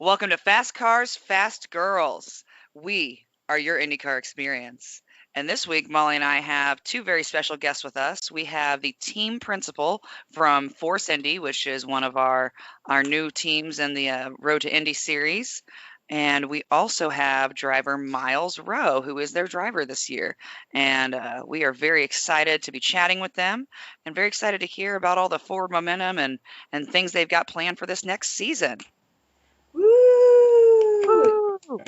Welcome to Fast Cars, Fast Girls. We are your IndyCar experience. And this week, Molly and I have two very special guests with us. We have the team principal from Force Indy, which is one of our new teams in the Road to Indy series. And we also have driver Myles Rowe, who is their driver this year. And we are very excited to be chatting with them and very excited to hear about all the forward momentum and things they've got planned for this next season. Woo!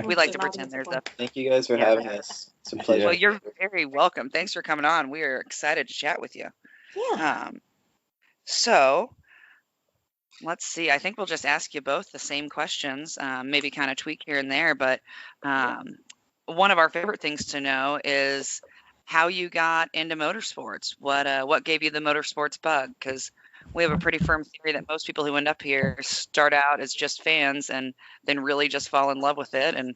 We like to pretend there's a. Thank you guys for Yeah. having us. It's a pleasure. Well, you're very welcome. Thanks for coming on. We are excited to chat with you. Yeah. So let's see. I think we'll just ask you both the same questions, maybe kind of tweak here and there. But one of our favorite things to know is how you got into motorsports. What gave you the motorsports bug? Because we have a pretty firm theory that most people who end up here start out as just fans and then really just fall in love with it. And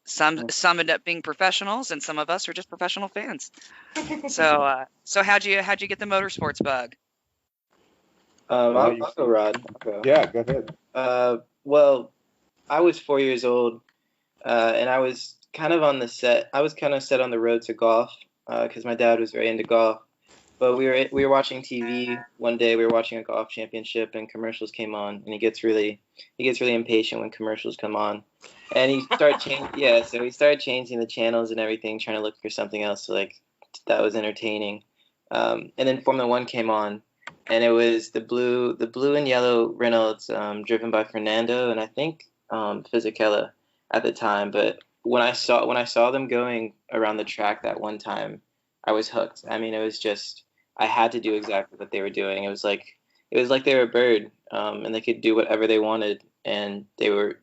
some end up being professionals, and some of us are just professional fans. So how'd you get the motorsports bug? I'll go, Rod. I'll go. Yeah, go ahead. Well, I was 4 years old, and I was kind of on the set. I was kind of set on the road to golf because my dad was very into golf. But we were watching TV one day. We were watching a golf championship, and commercials came on, and he gets really impatient when commercials come on, and he started so he started changing the channels and everything, trying to look for something else that was entertaining. And then Formula One came on, and it was the blue and yellow Reynolds, driven by Fernando and I think Fisichella at the time. But when I saw them going around the track that one time, I was hooked. I mean, it was just. I had to do exactly what they were doing. It was like they were a bird, and they could do whatever they wanted, and you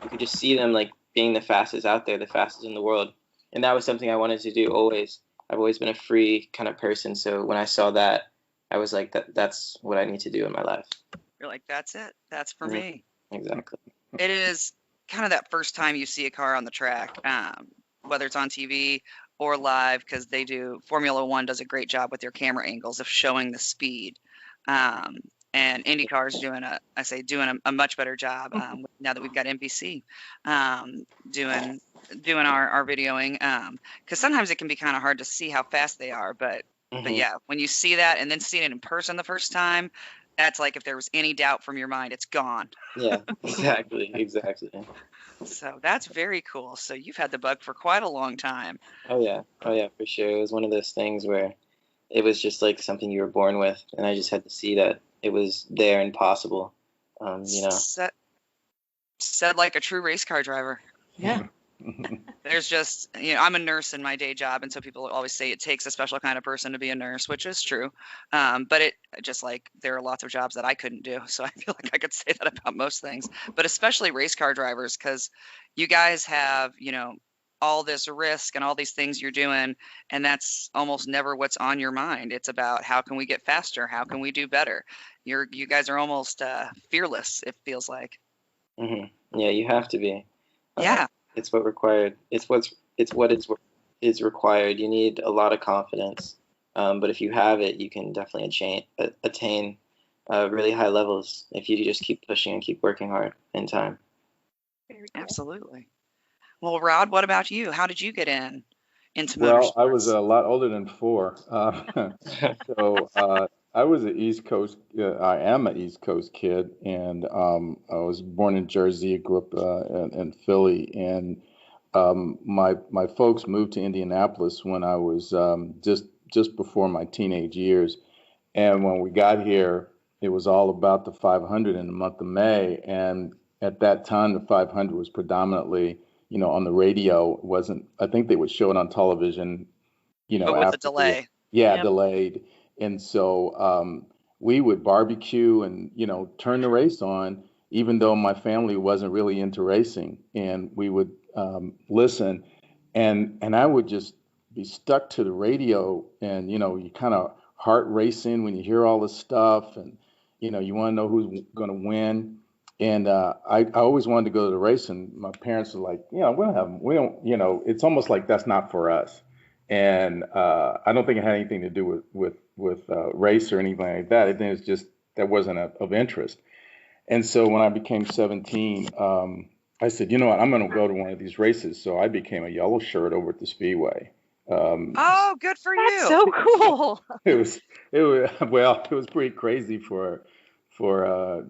could just see them like being the fastest out there, the fastest in the world, and that was something I wanted to do always. I've always been a free kind of person, so when I saw that, I was like, that's what I need to do in my life. You're like, that's it. That's for me. Exactly. It is kind of that first time you see a car on the track, whether it's on TV or live, because Formula One does a great job with their camera angles of showing the speed. And IndyCar is doing a much better job now that we've got NBC doing our videoing. Because sometimes it can be kind of hard to see how fast they are, but yeah, when you see that and then see it in person the first time, that's like if there was any doubt from your mind, it's gone. Yeah, exactly. So that's very cool. So you've had the bug for quite a long time. Oh yeah, for sure. It was one of those things where it was just like something you were born with, and I just had to see that it was there and possible. Said like a true race car driver. Yeah. There's just, I'm a nurse in my day job, and so people always say it takes a special kind of person to be a nurse, which is true. But it just like there are lots of jobs that I couldn't do, so I feel like I could say that about most things, but especially race car drivers, because you guys have, all this risk and all these things you're doing, and that's almost never what's on your mind. It's about how can we get faster? How can we do better? You guys are almost fearless, it feels like. Mm-hmm. Yeah, you have to be. Yeah. It's what required. It's what is required. You need a lot of confidence, but if you have it, you can definitely attain really high levels if you just keep pushing and keep working hard in time. Absolutely. Well, Rod, what about you? How did you get into motorsports? Well, I was a lot older than 4, so I was an East Coast. I am an East Coast kid, and I was born in Jersey. Grew up in Philly, and my folks moved to Indianapolis when I was just before my teenage years. And when we got here, it was all about the 500 in the month of May. And at that time, the 500 was predominantly, on the radio. It wasn't. I think they would show it on television. But with a delay. Delayed. And so we would barbecue and, turn the race on, even though my family wasn't really into racing. And we would listen. And I would just be stuck to the radio. And, you kind of heart racing when you hear all this stuff. And, you want to know who's going to win. And I always wanted to go to the race. And my parents were like, we don't, it's almost like that's not for us. And I don't think it had anything to do with race or anything like that. I think it's just that wasn't of interest. And so when I became 17, I said, you know what, I'm going to go to one of these races. So I became a yellow shirt over at the Speedway. Oh, good for That's you. so cool. It was well, it was pretty crazy for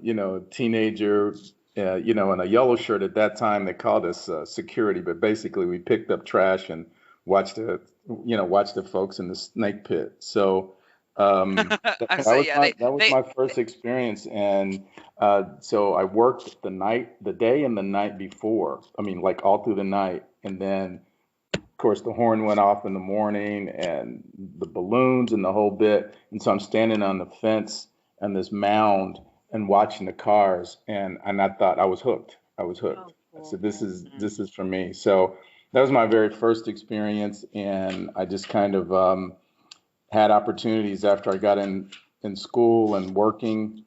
you know, a teenager, you know, in a yellow shirt at that time. They called us security, but basically we picked up trash and watched watched the folks in the snake pit. So I would say, yeah, that was my first experience, and so I worked the day and the night before. I mean, like all through the night, and then of course the horn went off in the morning, and the balloons and the whole bit. And so I'm standing on the fence and this mound and watching the cars, and I thought I was hooked. I was hooked. Oh, I cool. said, this is for me. So that was my very first experience, and I just kind of had opportunities after I got in school and working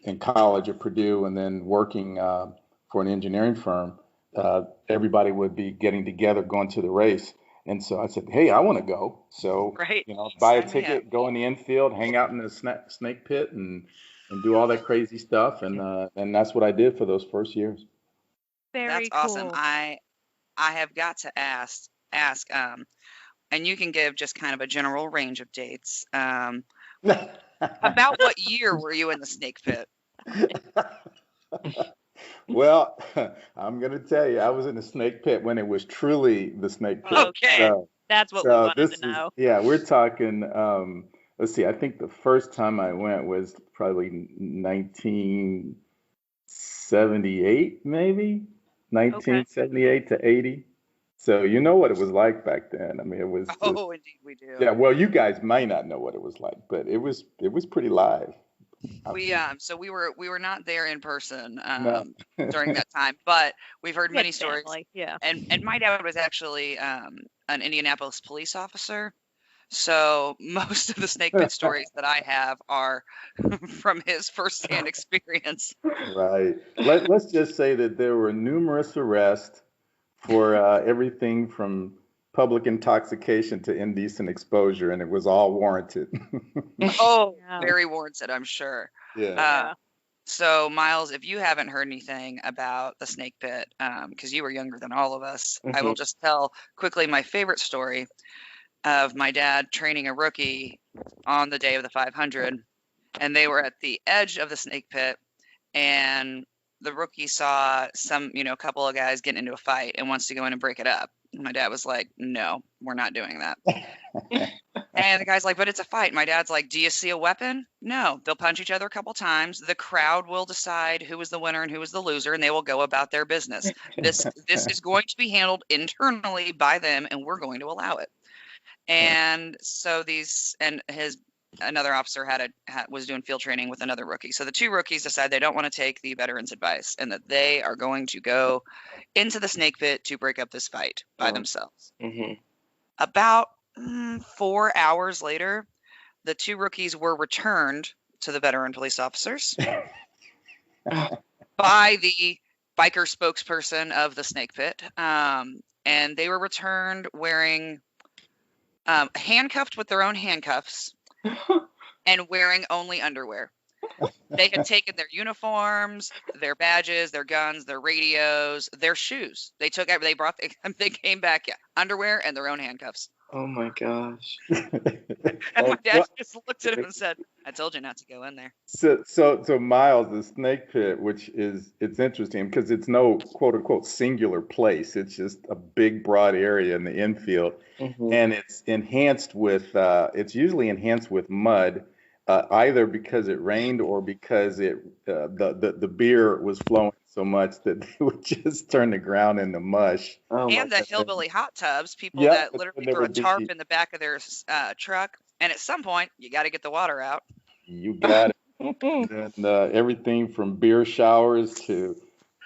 in college at Purdue, and then working for an engineering firm. Everybody would be getting together, going to the race. And so I said, hey, I want to go. So, Right. you know, buy a Sign me up. ticket, go in the infield, hang out in the snake pit, and do all that crazy stuff. And that's what I did for those first years. Very That's awesome. cool. I have got to ask, and you can give just kind of a general range of dates. About what year were you in the snake pit? Well, I'm going to tell you, I was in the snake pit when it was truly the snake pit. Okay. So, That's what we wanted to know. yeah, we're talking, let's see, I think the first time I went was probably 1978, maybe 1978 to 80. So you know what it was like back then. I mean, it was just, Oh, indeed we do. yeah, well, you guys might not know what it was like, but it was pretty live. So we were not there in person No. during that time, but we've heard We had many stories. family, yeah. And my dad was actually an Indianapolis police officer. So most of the snake pit stories that I have are from his firsthand experience. Right. Let's just say that there were numerous arrests for everything from public intoxication to indecent exposure, and it was all warranted. Oh, Yeah. very warranted, I'm sure. Yeah. So Myles, if you haven't heard anything about the snake pit, because you were younger than all of us, I will just tell quickly my favorite story of my dad training a rookie on the day of the 500, and they were at the edge of the snake pit, and the rookie saw a couple of guys getting into a fight and wants to go in and break it up. And my dad was like, no, we're not doing that. And the guy's like, but it's a fight. My dad's like, do you see a weapon? No, they'll punch each other a couple times. The crowd will decide who was the winner and who was the loser, and they will go about their business. This is going to be handled internally by them, and we're going to allow it. And so another officer was doing field training with another rookie. So the two rookies decide they don't want to take the veteran's advice, and that they are going to go into the snake pit to break up this fight by themselves. About 4 hours later, the two rookies were returned to the veteran police officers by the biker spokesperson of the snake pit. And they were returned wearing handcuffed with their own handcuffs and wearing only underwear. They had taken their uniforms, their badges, their guns, their radios, their shoes. They came back, underwear and their own handcuffs. Oh my gosh. And my dad just looked at him and said, I told you not to go in there. So Myles, the snake pit, it's interesting because it's no quote unquote singular place. It's just a big broad area in the infield, and it's usually enhanced with mud, either because it rained or because the beer was flowing so much that they would just turn the ground into mush. And the hillbilly hot tubs, people that literally throw a tarp in the back of their truck, and at some point you got to get the water out. You got it. And everything from beer showers to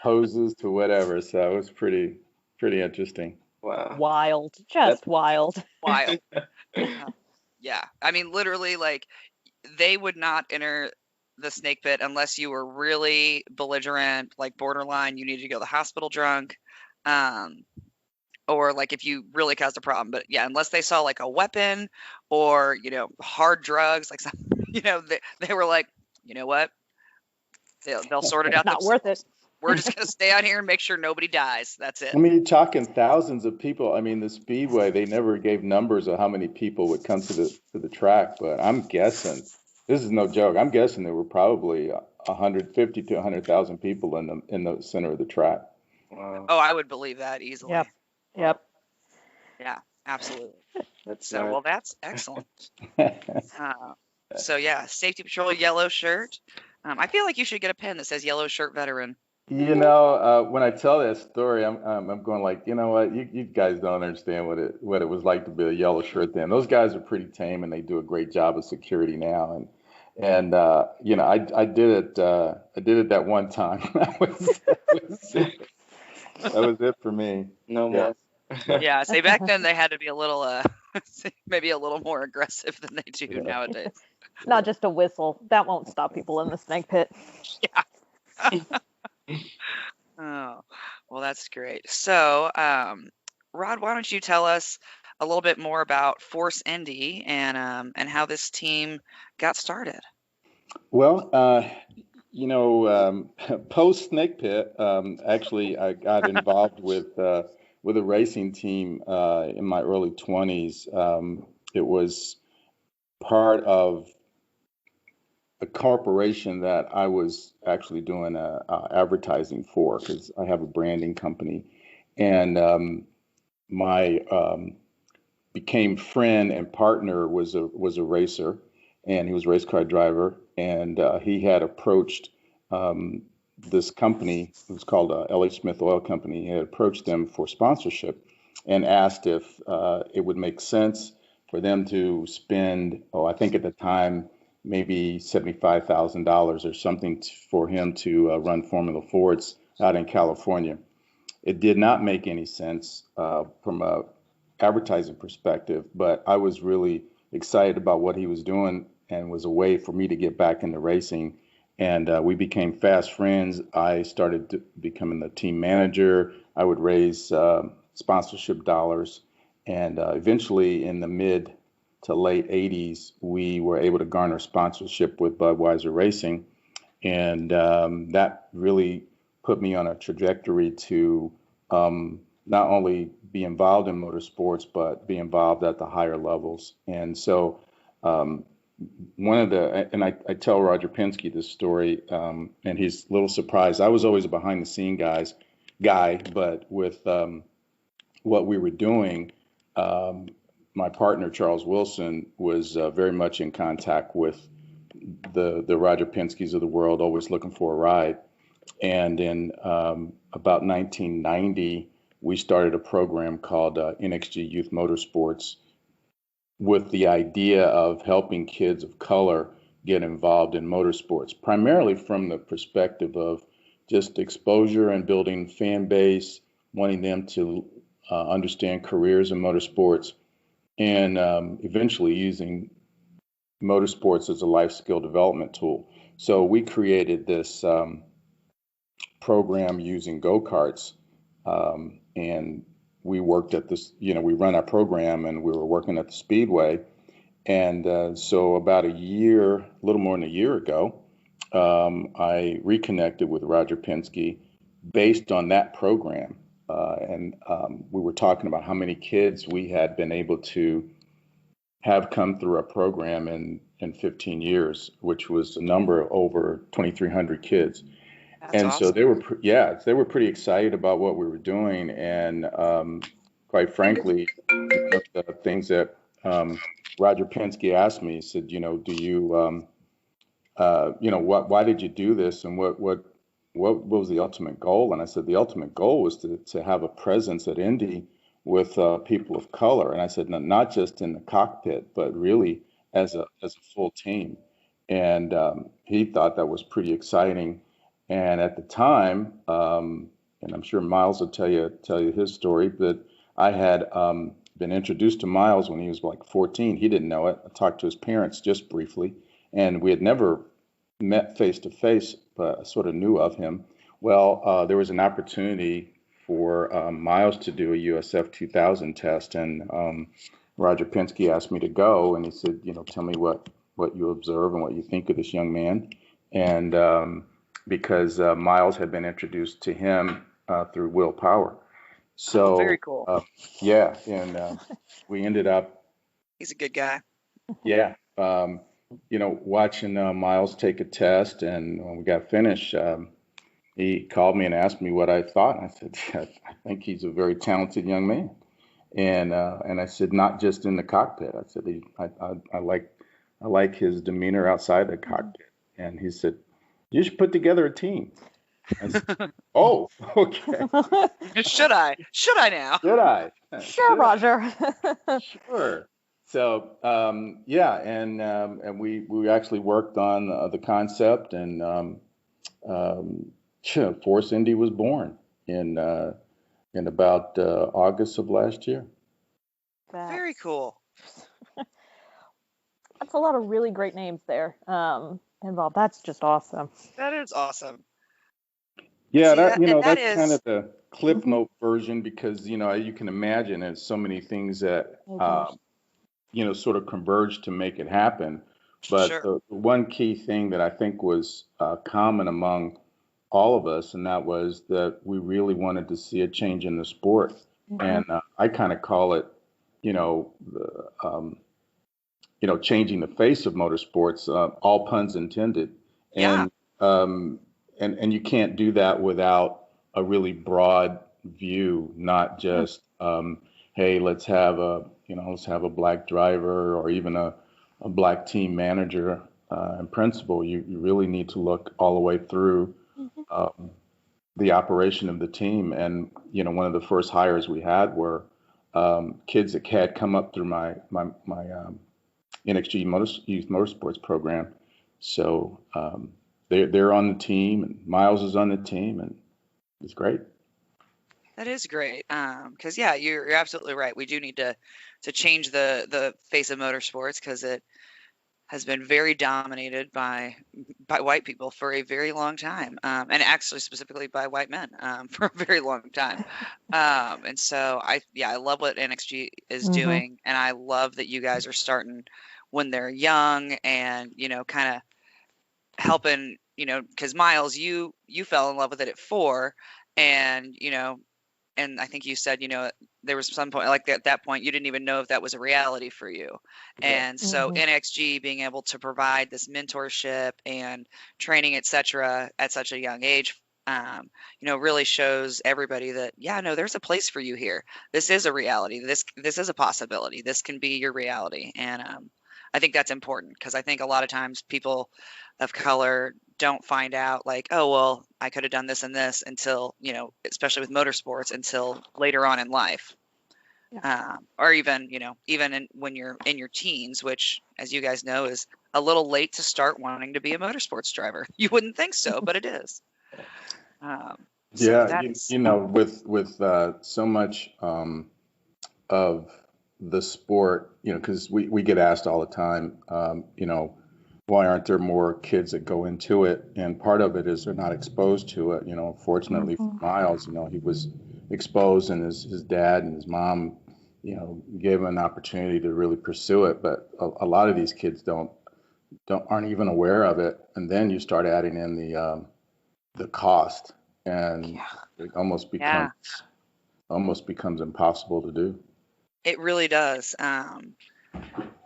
hoses to whatever. So it was pretty interesting. Wow. Wild. Just wild. Wild. Yeah. I mean, literally, like, they would not enter the snake pit unless you were really belligerent, like borderline, you needed to go to the hospital drunk, or like if you really caused a problem. But yeah, unless they saw like a weapon or, hard drugs, like some, they were like, you know what? They'll sort it out Not themselves. worth it. We're just going to stay out here and make sure nobody dies. That's it. I mean, you're talking thousands of people. I mean, the Speedway, they never gave numbers of how many people would come to the track, but I'm guessing, this is no joke, I'm guessing there were probably 150 to 100,000 people in the center of the track. Wow. Oh, I would believe that easily. Yep. Yeah, absolutely. That's So, nice. well, that's excellent. So yeah, safety patrol yellow shirt. I feel like you should get a pen that says yellow shirt veteran. You know, when I tell that story, I'm going like, you know what, you guys don't understand what it was like to be a yellow shirt then. Those guys are pretty tame and they do a great job of security now. And you know, I did it that one time. That was it for me. No more. Yeah, say back then they had to be a little maybe a little more aggressive than they do nowadays. Not just a whistle. That won't stop people in the snake pit. Yeah. Oh, well, that's great. So, Rod, why don't you tell us a little bit more about Force Indy and how this team got started? Well, you know, post Snake Pit, actually, I got involved with a racing team in my early 20s. It was part of a corporation that I was actually doing advertising for, because I have a branding company, and my became friend and partner was a racer, and he was a race car driver, and he had approached this company. It was called L.H. Smith Oil Company. He had approached them for sponsorship and asked if it would make sense for them to spend, I think at the time, maybe $75,000 or something for him to run Formula Fords out in California. It did not make any sense from a advertising perspective, but I was really excited about what he was doing and was a way for me to get back into racing. And we became fast friends. I started becoming the team manager. I would raise sponsorship dollars. And eventually in the mid to late 80s, we were able to garner sponsorship with Budweiser Racing. And that really put me on a trajectory to not only be involved in motorsports, but be involved at the higher levels. And so I tell Roger Penske this story, and he's a little surprised. I was always a behind the scene guy, but with what we were doing, my partner, Charles Wilson, was very much in contact with the Roger Penske's of the world, always looking for a ride. And in about 1990, we started a program called NXG Youth Motorsports with the idea of helping kids of color get involved in motorsports, primarily from the perspective of just exposure and building fan base, wanting them to understand careers in motorsports, and eventually using motorsports as a life skill development tool. So we created this program using go-karts, and we worked at this, we run our program and we were working at the Speedway. And so about a little more than a year ago, I reconnected with Roger Penske based on that program. And we were talking about how many kids we had been able to have come through our program in 15 years, which was a number of over 2,300 kids. That's And awesome. so they were pretty excited about what we were doing. And quite frankly, one of the things that Roger Penske asked me, he said, do you, why did you do this? And what was the ultimate goal? And I said, the ultimate goal was to have a presence at Indy with people of color. And I said, not just in the cockpit, but really as a full team. And he thought that was pretty exciting. And at the time, and I'm sure Myles will tell you his story, but I had been introduced to Myles when he was like 14. He didn't know it. I talked to his parents just briefly, and we had never met face to face, but I sort of knew of him. Well, there was an opportunity for Myles to do a USF 2000 test, and Roger Penske asked me to go, and he said, tell me what you observe and what you think of this young man. And because Myles had been introduced to him through Will Power. Oh, very So cool. yeah, and we ended up, He's a good guy. yeah, watching Myles take a test, and when we got finished, he called me and asked me what I thought, and I said, yeah, I think he's a very talented young man. And I said, not just in the cockpit. I said, I like his demeanor outside the cockpit. And he said, you should put together a team. I said, oh, okay. Should I? Should I now? Should I? Sure, Roger. Sure. So yeah, and we actually worked on the concept, and Force Indy was born in about August of last year. Very cool. That's a lot of really great names there involved. That's just awesome. That is awesome. Yeah, See, that's is kind of the Cliff Note version, because you can imagine there's so many things that sort of converge to make it happen. But sure. the one key thing that I think was common among all of us, and that was that we really wanted to see a change in the sport. And I kind of call it, changing the face of motorsports, all puns intended. Yeah. And you can't do that without a really broad view, not just, hey, let's have a black driver, or even a black team manager and principal. You really need to look all the way through the operation of the team. And one of the first hires we had were kids that had come up through my NXG Youth Motorsports program. So they're on the team, and Myles is on the team, and it's great. That is great. Because yeah, you're absolutely right. We do need to change the face of motorsports, because it has been very dominated by white people for a very long time, and actually specifically by white men for a very long time. And so I love what NXG is doing, and I love that you guys are starting when they're young, and kind of helping, because Myles, you fell in love with it at 4, and and I think you said, there was some point, like at that point, you didn't even know if that was a reality for you. And so NXG being able to provide this mentorship and training, etc., at such a young age, really shows everybody that, yeah, no, there's a place for you here. This is a reality. This is a possibility. This can be your reality. And I think that's important, because I think a lot of times people of color don't find out, like, oh, well, I could have done this and this until, especially with motorsports, until later on in life. Or even, when you're in your teens, which, as you guys know, is a little late to start wanting to be a motorsports driver. You wouldn't think so, but it is. With so much of the sport, because we get asked all the time, why aren't there more kids that go into it? And part of it is they're not exposed to it. Fortunately for Myles, he was exposed, and his dad and his mom, gave him an opportunity to really pursue it. But a lot of these kids aren't even aware of it. And then you start adding in the cost, and it almost becomes impossible to do. It really does.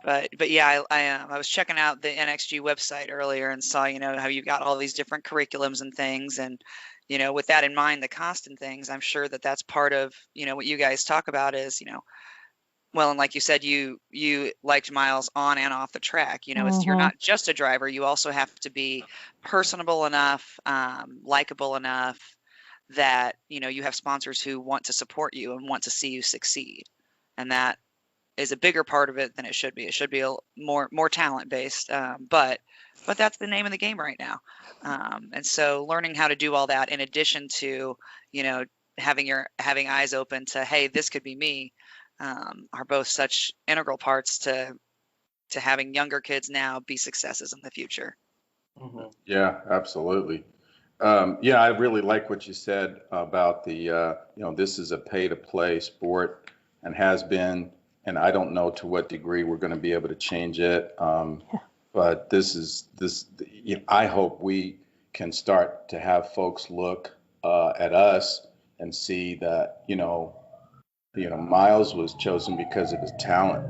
But yeah, I was checking out the NXG website earlier and saw, how you got all these different curriculums and things. And, with that in mind, the cost and things, I'm sure that that's part of, what you guys talk about is, well, and like you said, you liked Myles on and off the track. You're not just a driver. You also have to be personable enough, likable enough that, you have sponsors who want to support you and want to see you succeed. And that is a bigger part of it than it should be. It should be a more talent based, but that's the name of the game right now. And so learning how to do all that, in addition to having eyes open to, hey, this could be me, are both such integral parts to having younger kids now be successes in the future. Yeah, absolutely. I really like what you said about the this is a pay to play sport, and has been. And I don't know to what degree we're going to be able to change it. But I hope we can start to have folks look at us and see that, Myles was chosen because of his talent,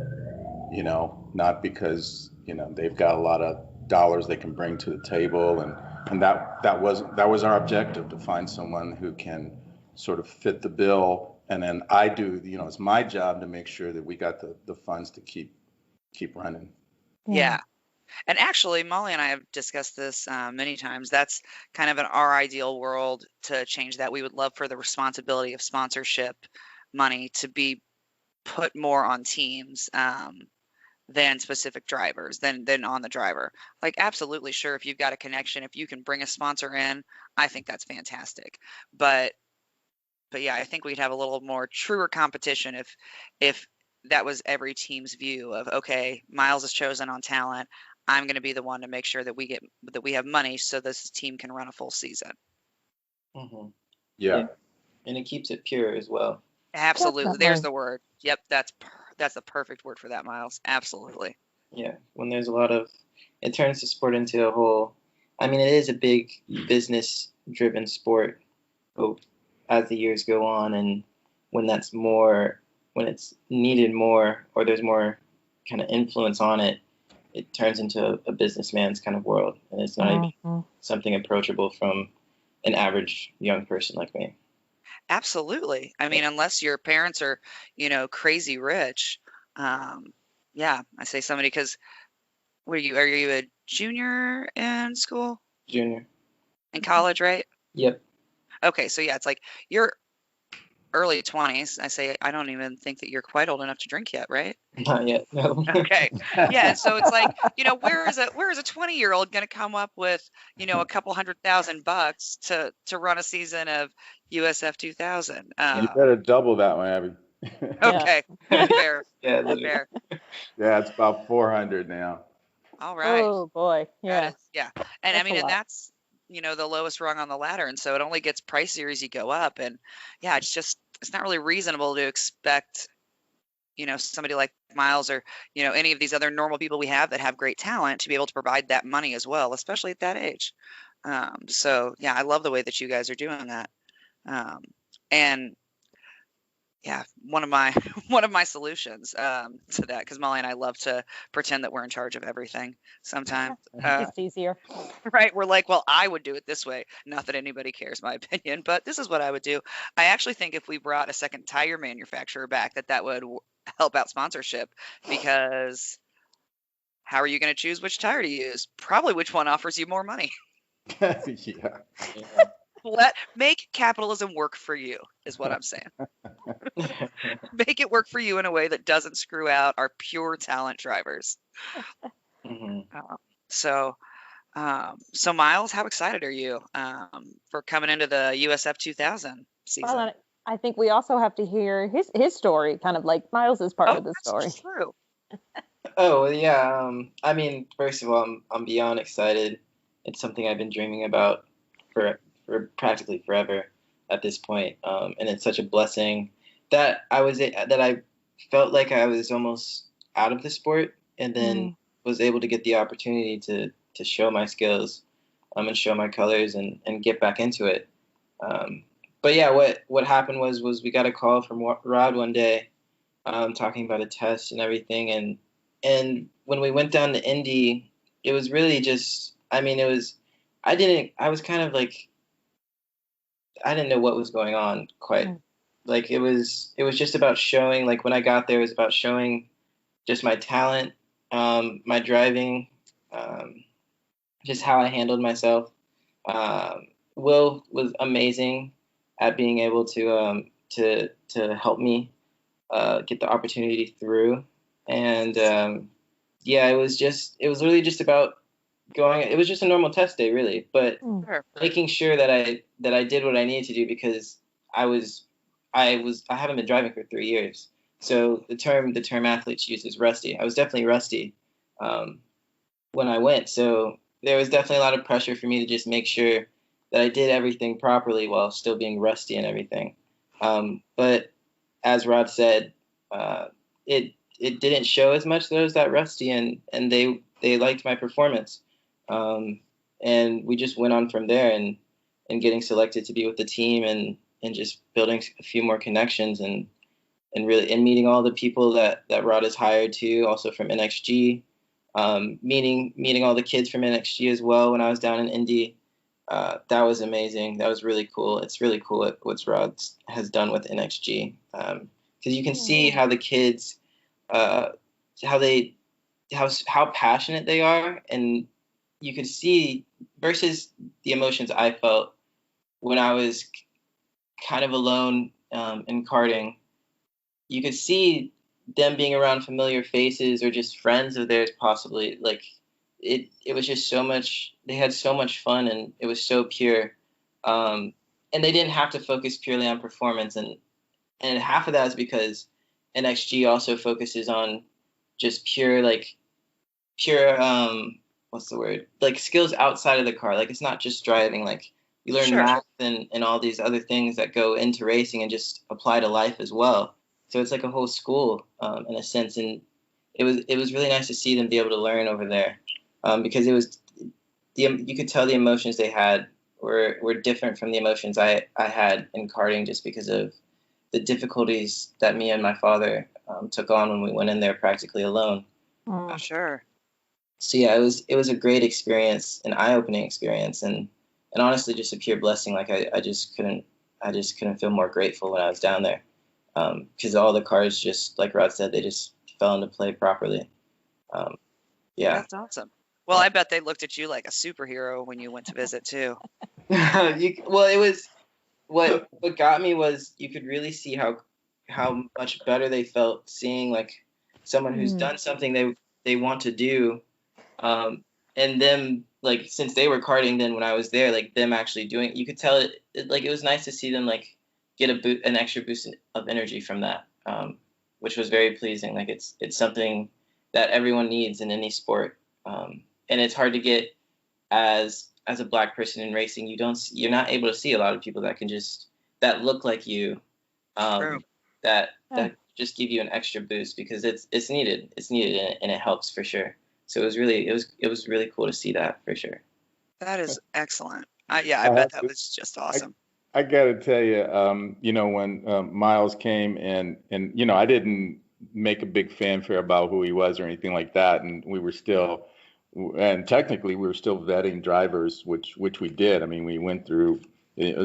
not because, they've got a lot of dollars they can bring to the table. And that was our objective, to find someone who can sort of fit the bill. And then I do, it's my job to make sure that we got the funds to keep running. Yeah. And actually, Molly and I have discussed this many times. That's kind of in our ideal world to change that. We would love for the responsibility of sponsorship money to be put more on teams than specific drivers, than on the driver. Like, absolutely, sure, if you've got a connection, if you can bring a sponsor in, I think that's fantastic. But yeah, I think we'd have a little more truer competition if that was every team's view of, okay, Myles is chosen on talent. I'm going to be the one to make sure that we have money so this team can run a full season. Mm-hmm. Yeah. And it keeps it pure as well. Absolutely. Definitely. There's the word. Yep, that's the perfect word for that, Myles. Absolutely. Yeah, when there's a lot of, it turns the sport into a whole, I mean, it is a big business-driven sport as the years go on, and when it's needed more, or there's more kind of influence on it, it turns into a businessman's kind of world, and it's not even something approachable from an average young person like me. Absolutely. I mean, unless your parents are, crazy rich. Yeah, I say somebody because are you a junior in school? Junior. In college, right? Yep. Okay, so yeah, it's like you're early 20s. I say I don't even think that you're quite old enough to drink yet, right? Not yet, no. Okay. Yeah, so it's like, where is a 20-year-old going to come up with, a couple $100,000 to run a season of USF 2000? You better double that one, Abby. Okay. Fair. Yeah, literally. Fair. Yeah, it's about 400 now. All right. Oh boy, yeah. That is, yeah. And That's a lot. that's, the lowest rung on the ladder. And so it only gets pricier as you go up. And yeah, it's not really reasonable to expect, somebody like Myles or, any of these other normal people we have that have great talent to be able to provide that money as well, especially at that age. So yeah, I love the way that you guys are doing that. And yeah, one of my solutions to that, because Molly and I love to pretend that we're in charge of everything sometimes. It's easier. Right? We're like, well, I would do it this way. Not that anybody cares my opinion, but this is what I would do. I actually think if we brought a second tire manufacturer back, that would help out sponsorship, because how are you going to choose which tire to use? Probably which one offers you more money. Yeah. Make capitalism work for you is what I'm saying. Make it work for you in a way that doesn't screw out our pure talent drivers. Mm-hmm. So Myles, how excited are you for coming into the USF 2000 season? Well, I think we also have to hear his story, kind of like Myles is part of the story. That's true. Oh, yeah. I mean, first of all, I'm beyond excited. It's something I've been dreaming about for practically forever at this point. And it's such a blessing that I felt like I was almost out of the sport, and then was able to get the opportunity to show my skills and show my colors and get back into it. But yeah, what happened was we got a call from Rod one day talking about a test and everything. And when we went down to Indy, it was really just, I mean, I was kind of like, I didn't know what was going on quite. Like it was just about showing, like when I got there, it was about showing just my talent, my driving, just how I handled myself. Will was amazing at being able to help me get the opportunity through. And yeah, it was really just about going. It was just a normal test day, really, but making sure that I did what I needed to do, because I haven't been driving for 3 years. So the term athletes use is rusty. I was definitely rusty when I went. So there was definitely a lot of pressure for me to just make sure that I did everything properly while still being rusty and everything. But as Rod said, it didn't show as much that I was that rusty, and they liked my performance. and we just went on from there, and getting selected to be with the team, and just building a few more connections, and really and meeting all the people that Rod has hired too, also from NXG, meeting all the kids from NXG as well when I was down in Indy. That was amazing. That was really cool. It's really cool what Rod has done with NXG, because you can see how the kids, how passionate they are, and you could see versus the emotions I felt when I was kind of alone in karting. You could see them being around familiar faces or just friends of theirs, possibly. Like it was just so much. They had so much fun, and it was so pure. And they didn't have to focus purely on performance, and half of that is because NXG also focuses on just pure what's the word, like skills outside of the car. Like it's not just driving. Like you learn math and all these other things that go into racing and just apply to life as well. So it's like a whole school in a sense, and it was really nice to see them be able to learn over there, because it was you could tell the emotions they had were different from the emotions I had in karting, just because of the difficulties that me and my father took on when we went in there practically alone. Oh, sure. So yeah, it was a great experience, an eye-opening experience, and honestly just a pure blessing. Like I just couldn't feel more grateful when I was down there, because all the cars, just like Rod said, they just fell into play properly. Yeah, that's awesome. Well, I bet they looked at you like a superhero when you went to visit too. Well, it was what got me was you could really see how much better they felt seeing like someone who's done something they want to do, and them, like, since they were karting then when I was there, like them actually doing it, you could tell it was nice to see them like get an extra boost of energy from that, which was very pleasing. Like it's something that everyone needs in any sport, and it's hard to get as a Black person in racing. You're not able to see a lot of people that look like you, that just give you an extra boost, because it's needed and it helps for sure. So it was really cool to see that for sure. That is excellent. I bet that was just awesome. I gotta tell you, when Myles came and I didn't make a big fanfare about who he was or anything like that, and technically we were still vetting drivers, which we did. I mean, we went through,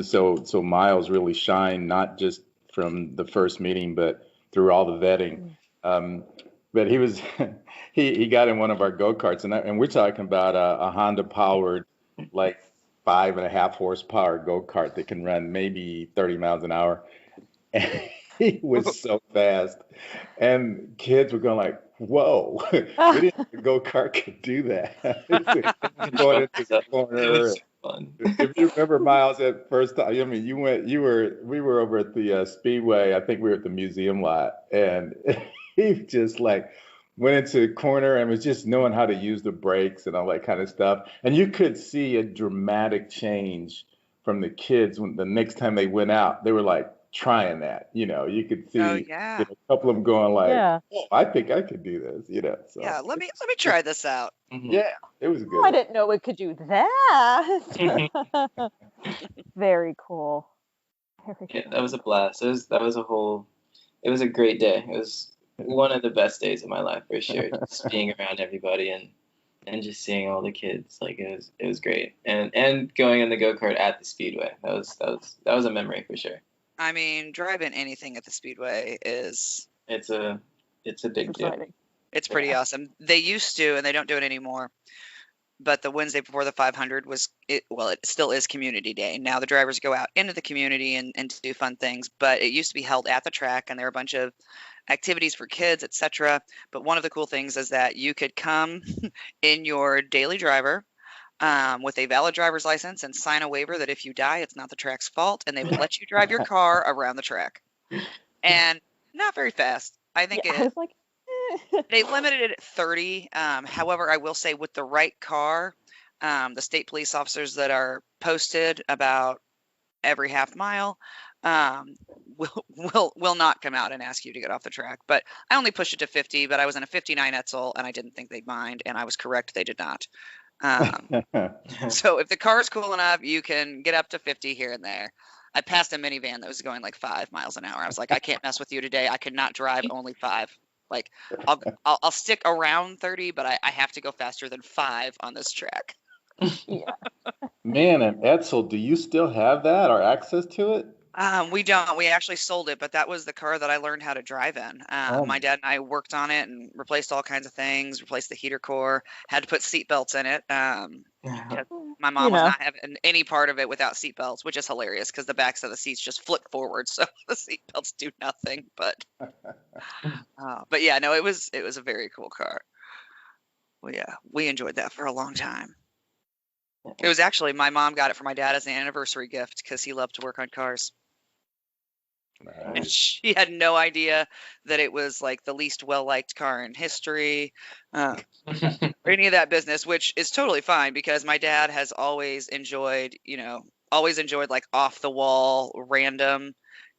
so Myles really shined, not just from the first meeting, but through all the vetting. But he was he got in one of our go-karts, and we're talking about a Honda powered, like 5.5 horsepower go-kart that can run maybe 30 miles an hour. And he was so fast, and kids were going like, "Whoa!" We didn't think a go-kart could do that. Going into the corner. If you remember, Myles, at first time, I mean, we were over at the Speedway. I think we were at the museum lot, and he just like went into the corner and was just knowing how to use the brakes and all that kind of stuff. And you could see a dramatic change from the kids when the next time they went out. They were like trying that, you could see a couple of them going like, "Oh, I think I could do this," So yeah, let me try this out. Yeah, it was good. I didn't know it could do that. Very cool. Yeah, that was a blast. It was a great day. It was one of the best days of my life for sure. Just being around everybody and just seeing all the kids, like it was great. And going in the go-kart at the Speedway, that was a memory for sure. I mean, driving anything at the Speedway it's a big deal. It's pretty awesome. They used to, and they don't do it anymore, but the Wednesday before the 500 it still is community day. Now the drivers go out into the community and do fun things, but it used to be held at the track, and there were a bunch of activities for kids, etc. But one of the cool things is that you could come in your daily driver with a valid driver's license and sign a waiver that if you die, it's not the track's fault, and they would let you drive your car around the track. And not very fast. I think I was like, they limited it at 30. However, I will say with the right car, the state police officers that are posted about every half mile will not come out and ask you to get off the track. But I only pushed it to 50, but I was in a 59 Etzel, and I didn't think they'd mind, and I was correct, they did not. Um, so if the car is cool enough, you can get up to 50 here and there. I passed a minivan that was going like 5 miles an hour. I was like, I can't mess with you today. I could not drive only 5. Like I'll stick around 30, but I have to go faster than 5 on this track. Yeah. Man, and Edsel, do you still have that or access to it? We don't. We actually sold it, but that was the car that I learned how to drive in. Oh, My dad and I worked on it and replaced all kinds of things, replaced the heater core, had to put seat belts in it. Because my mom was not having any part of it without seat belts, which is hilarious because the backs of the seats just flip forward, so the seat belts do nothing. But yeah, no, it was a very cool car. Well, yeah, we enjoyed that for a long time. It was actually my mom got it for my dad as an anniversary gift because he loved to work on cars. And nice. she had no idea that it was like the least well-liked car in history, or any of that business, which is totally fine because my dad has always enjoyed like off the wall, random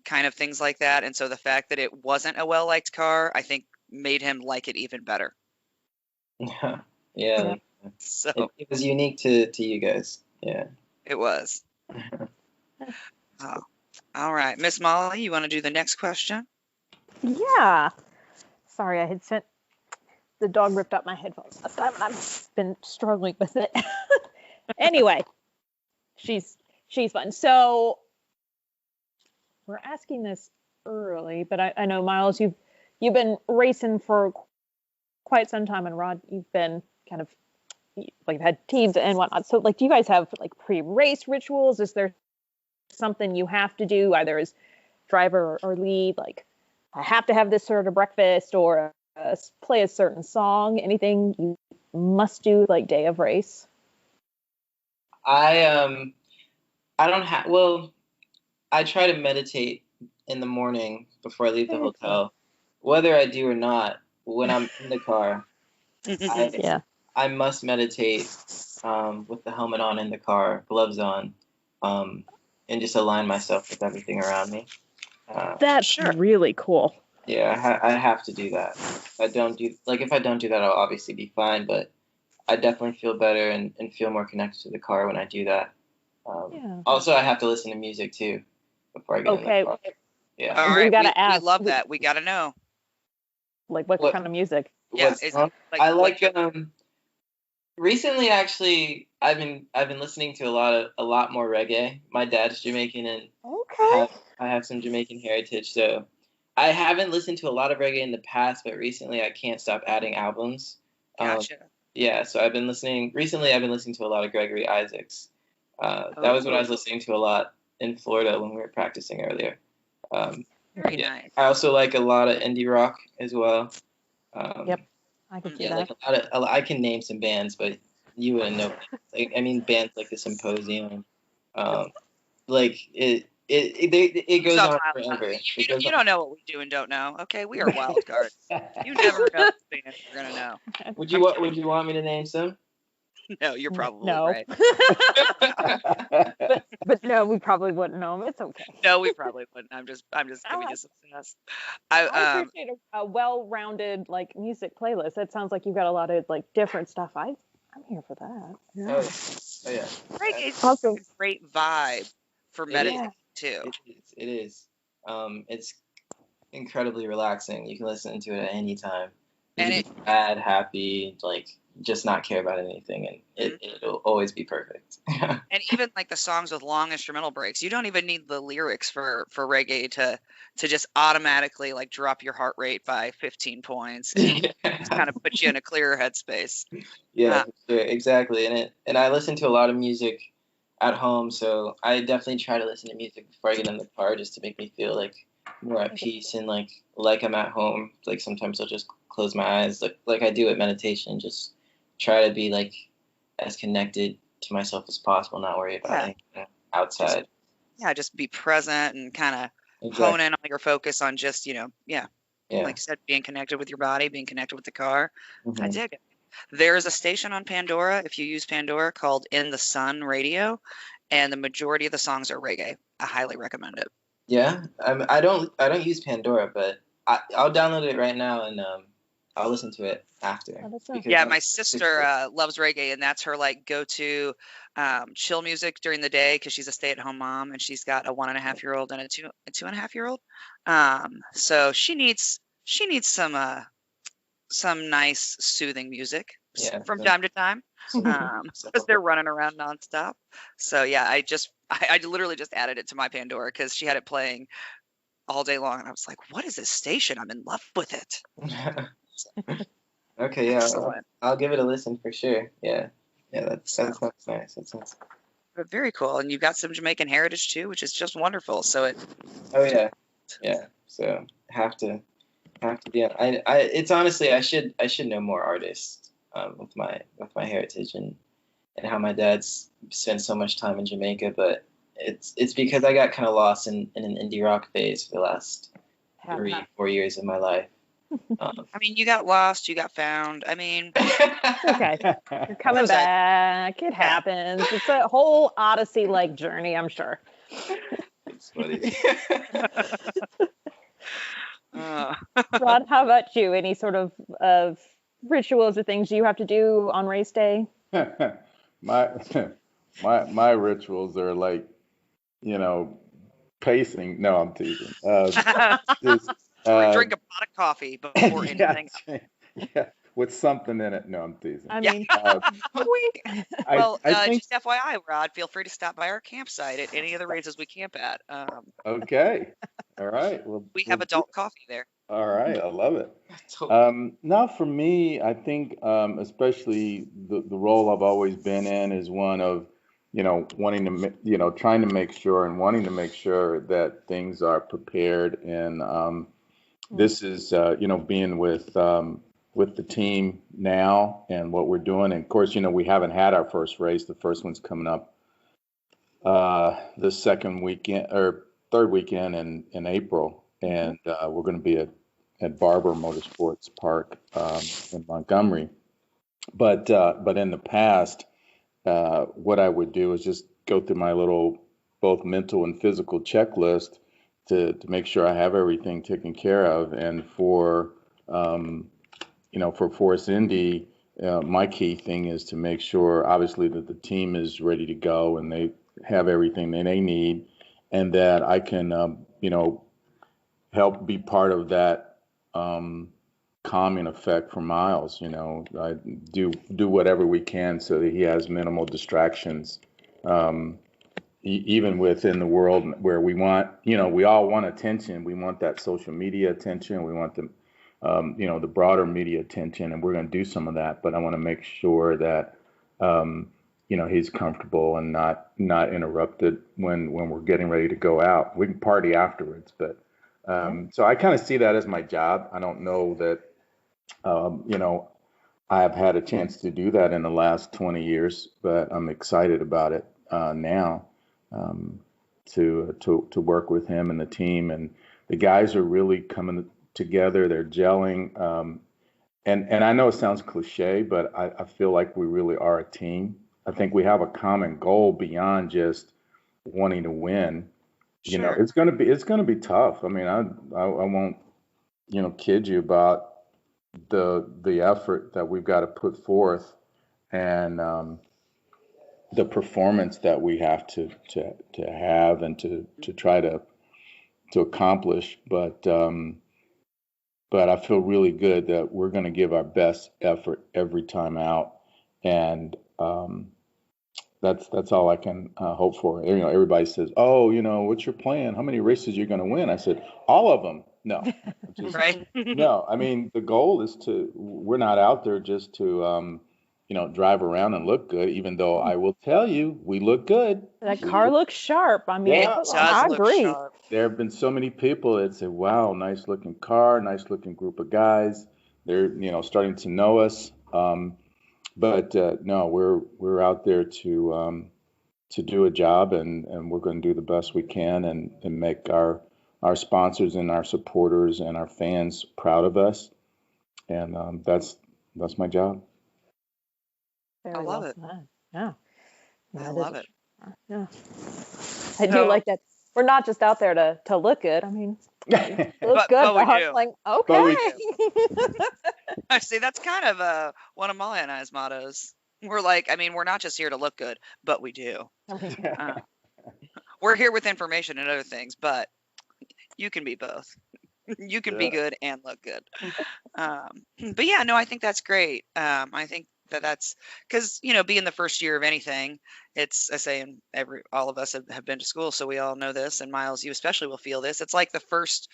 kind of things like that. And so the fact that it wasn't a well-liked car, I think made him like it even better. Yeah. So It was unique to you guys. Yeah. it was. Oh. All right, Miss Molly, you want to do the next question? Yeah. Sorry, I had sent the dog ripped up my headphones last time, and I've been struggling with it. Anyway, she's fun. So we're asking this early, but I know Myles, you've been racing for quite some time, and Rod, you've been kind of like you've had teams and whatnot. So like, do you guys have like pre-race rituals? Is there something you have to do either as driver or lead? Like, I have to have this sort of breakfast or play a certain song. Anything you must do like day of race? I don't have. Well, I try to meditate in the morning before I leave the hotel. Whether I do or not, when I'm in the car, I must meditate with the helmet on in the car, gloves on, and just align myself with everything around me. That's really cool. Yeah, I have to do that. If I don't do that, I'll obviously be fine, but I definitely feel better and feel more connected to the car when I do that. Also, I have to listen to music too before I get in the car. Yeah. All right, we gotta ask. We love that. We gotta know. Like what kind of music? Yeah, I like recently, actually, I've been listening to a lot more reggae. My dad's Jamaican, and I have some Jamaican heritage, so I haven't listened to a lot of reggae in the past, but recently I can't stop adding albums. Gotcha. Yeah, so I've been listening to a lot of Gregory Isaacs. That was what I was listening to a lot in Florida when we were practicing earlier. Very nice. I also like a lot of indie rock as well. Yep, I can see that. Like I can name some bands, but you wouldn't know. Bands like the Symposium. Like it goes on forever. You don't know what we do and don't know. Okay, we are wild cards. You never know the band you're gonna know. Would you want me to name some? No, you're probably right. but no, we probably wouldn't know them. It's okay. No, we probably wouldn't. I'm just giving you success. I appreciate a well-rounded like music playlist. It sounds like you've got a lot of like different stuff. I'm here for that. Yeah. Oh yeah. It's also a great vibe for meditating too. It is. It's incredibly relaxing. You can listen to it at any time. You can be sad, happy, like just not care about anything, and it'll always be perfect. And even like the songs with long instrumental breaks, you don't even need the lyrics for reggae to just automatically like drop your heart rate by 15 points and kind of put you in a clearer headspace. Yeah, exactly. And I listen to a lot of music at home, so I definitely try to listen to music before I get in the car just to make me feel like more at peace and like I'm at home. Like sometimes I'll just close my eyes like I do at meditation, just try to be like as connected to myself as possible, not worry about anything outside. Just be present and kind of hone in on your focus on just, like you said, being connected with your body, being connected with the car. Mm-hmm. I dig it. There's a station on Pandora, if you use Pandora, called In the Sun Radio, and the majority of the songs are reggae. I highly recommend it. Yeah, I don't use Pandora, but I'll download it right now and I'll listen to it after. Because Yeah, my sister loves reggae, and that's her like go-to chill music during the day because she's a stay-at-home mom and she's got a 1.5-year-old and a 2.5-year-old. So she needs some nice soothing music from time to time because they're running around nonstop. So yeah, I literally just added it to my Pandora because she had it playing all day long, and I was like, "What is this station? I'm in love with it." Okay, yeah, Excellent. I'll give it a listen for sure. Yeah, that sounds nice. That sounds very cool, and you've got some Jamaican heritage too, which is just wonderful. So it. Oh yeah. So have to be. It's honestly I should know more artists with my heritage and how my dad's spent so much time in Jamaica, but it's because I got kind of lost in an indie rock phase for the last 3-4 years of my life. I mean, you got lost, you got found. I mean, okay, you're coming back. It happens. It's a whole Odyssey-like journey, I'm sure. It's funny. Rod, how about you? Any sort of rituals or things you have to do on race day? my rituals are like, pacing. No, I'm teasing. Drink a pot of coffee before anything. Yeah, with something in it. No, I'm teasing. I mean, well, just FYI, Rod, feel free to stop by our campsite at any of the races we camp at. Okay. All right. Well, we have adult coffee there. All right. I love it. Now, for me, I think especially the role I've always been in is one of, wanting to, trying to make sure and wanting to make sure that things are prepared. And this is, being with the team now and what we're doing. And of course, we haven't had our first race. The first one's coming up the second weekend or third weekend in April. And we're going to be at Barber Motorsports Park in Montgomery. But in the past, what I would do is just go through my little both mental and physical checklist to make sure I have everything taken care of. And for Force Indy, my key thing is to make sure, obviously, that the team is ready to go and they have everything that they need, and that I can, help be part of that calming effect for Myles. I do whatever we can so that he has minimal distractions. Even within the world where we want, we all want attention. We want that social media attention. We want the, the broader media attention, and we're going to do some of that. But I want to make sure that, he's comfortable and not interrupted when we're getting ready to go out. We can party afterwards, but so I kind of see that as my job. I don't know that, I have had a chance to do that in the last 20 years, but I'm excited about it now. To work with him and the team, and the guys are really coming together. They're gelling, and I know it sounds cliche, but I feel like we really are a team. I think we have a common goal beyond just wanting to win. Sure. It's gonna be tough. I mean, I won't kid you about the effort that we've got to put forth, and the performance that we have to have and to try to accomplish. But I feel really good that we're going to give our best effort every time out, and that's all I can hope for. Everybody says, "Oh, what's your plan? How many races you're going to win?" I said, "All of them." No, right? No. I mean, the goal is we're not out there just to drive around and look good, even though I will tell you, we look good. That car looks sharp. I mean, it does I look agree. sharp. There have been so many people that say, wow, nice looking car, nice looking group of guys. They're, starting to know us. But no, we're out there to do a job, and we're going to do the best we can and make our sponsors and our supporters and our fans proud of us. And that's my job. I love it. Yeah. I love it. Yeah. I do like that. We're not just out there to look good. I mean, Look But good, we but do. like, But we okay. I see that's kind of one of Molly and I's mottos. We're like, I mean, we're not just here to look good, but we do. I mean, Uh, we're here with information and other things, but you can be both. You can be Yeah. good and look good. But yeah, no, I think that's great. I think that's because being the first year of anything, it's I say, and all of us have been to school, so we all know this. And Myles, you especially will feel this. It's like the first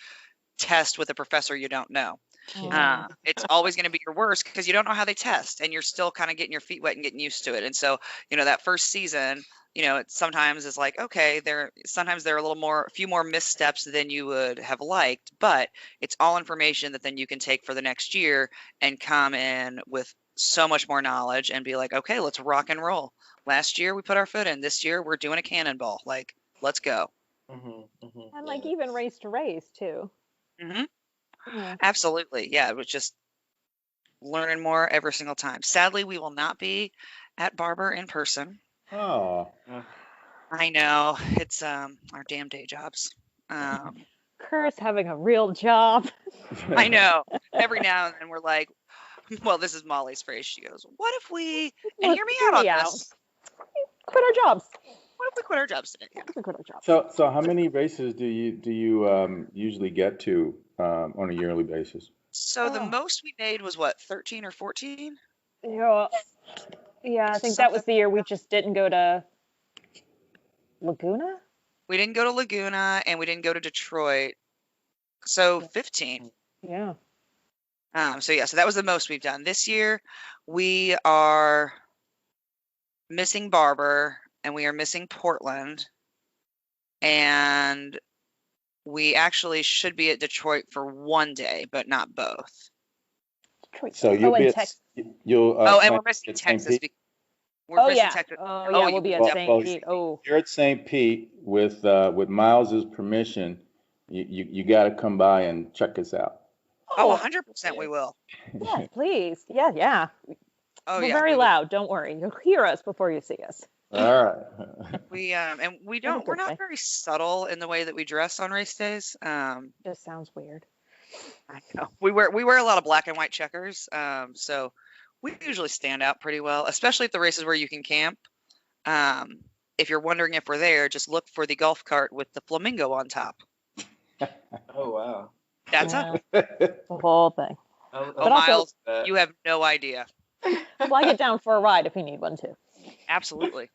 test with a professor you don't know. Mm. It's always going to be your worst because you don't know how they test, and you're still kind of getting your feet wet and getting used to it. And so, that first season, it sometimes is like, okay, sometimes there are a few more missteps than you would have liked, but it's all information that then you can take for the next year and come in with so much more knowledge and be like, okay, let's rock and roll. Last year we put our foot in. This year we're doing a cannonball. Like, let's go. And like even race to race too. Hmm. Yeah. Absolutely. Yeah, it was just learning more every single time. Sadly, we will not be at Barber in person. Oh. I know it's our damn day jobs. Curse having a real job. I know. Every now and then we're like, well, this is Molly's phrase. She goes, "What if we?" And Look, hear me hear out on me out. this. Quit our jobs. What if we quit our jobs today? Yeah. We quit our jobs. So how many races do you usually get to on a yearly basis? So the Oh. most we made was what, 13 or 14? Yeah, I think that was the year we just didn't go to Laguna. We didn't go to Laguna and we didn't go to Detroit. So 15. Yeah. So that was the most we've done. This year we are missing Barber and we are missing Portland, and we actually should be at Detroit for one day, but not both. Detroit. So you'll be and at Texas. you'll And plan we're missing at St. Texas. Pete? We're missing Yeah. Texas. Oh yeah, we'll be at Well, St. Pete. Oh. You're at St. Pete with Miles's permission. You got to come by and check us out. Oh, 100% we will. Yes, please. Yeah. Oh We're yeah, very we will. loud. Don't worry. You'll hear us before you see us. All right. We're good not way. very subtle in the way that we dress on race days. Just sounds weird. I know. We wear a lot of black and white checkers. So we usually stand out pretty well, especially at the races where you can camp. If you're wondering if we're there, just look for the golf cart with the flamingo on top. Oh wow. That's Yeah. us. The whole thing. Oh, But also- Myles, you have no idea. Flag it down for a ride if you need one too. Absolutely.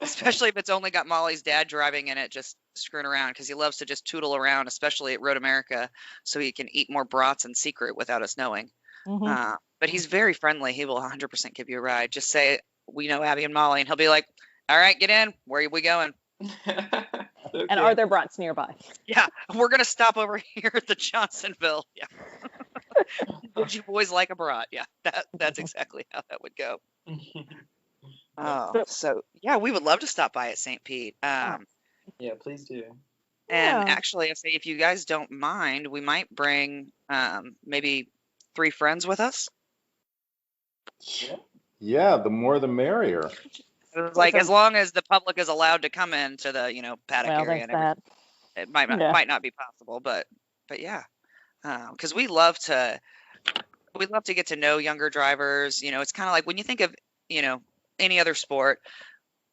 Especially if it's only got Molly's dad driving in it, just screwing around, because he loves to just tootle around, especially at Road America, so he can eat more brats in secret without us knowing. Mhm. But he's very friendly. He will 100% give you a ride. Just say, we know Abby and Molly, and he'll be like, all right, get in. Where are we going? Okay. And are there brats nearby? Yeah, we're going to stop over here at the Johnsonville. Yeah. Would you boys like a brat? Yeah, that's exactly how that would go. So yeah, we would love to stop by at St. Pete. Yeah, please do. And Yeah. actually, if you guys don't mind, we might bring maybe 3 friends with us. Yeah, the more the merrier. It was like, Awesome. as long as the public is allowed to come into the paddock Well, area thanks and everything, that. it might not be possible, but yeah, because we love to get to know younger drivers. It's kind of like when you think of any other sport.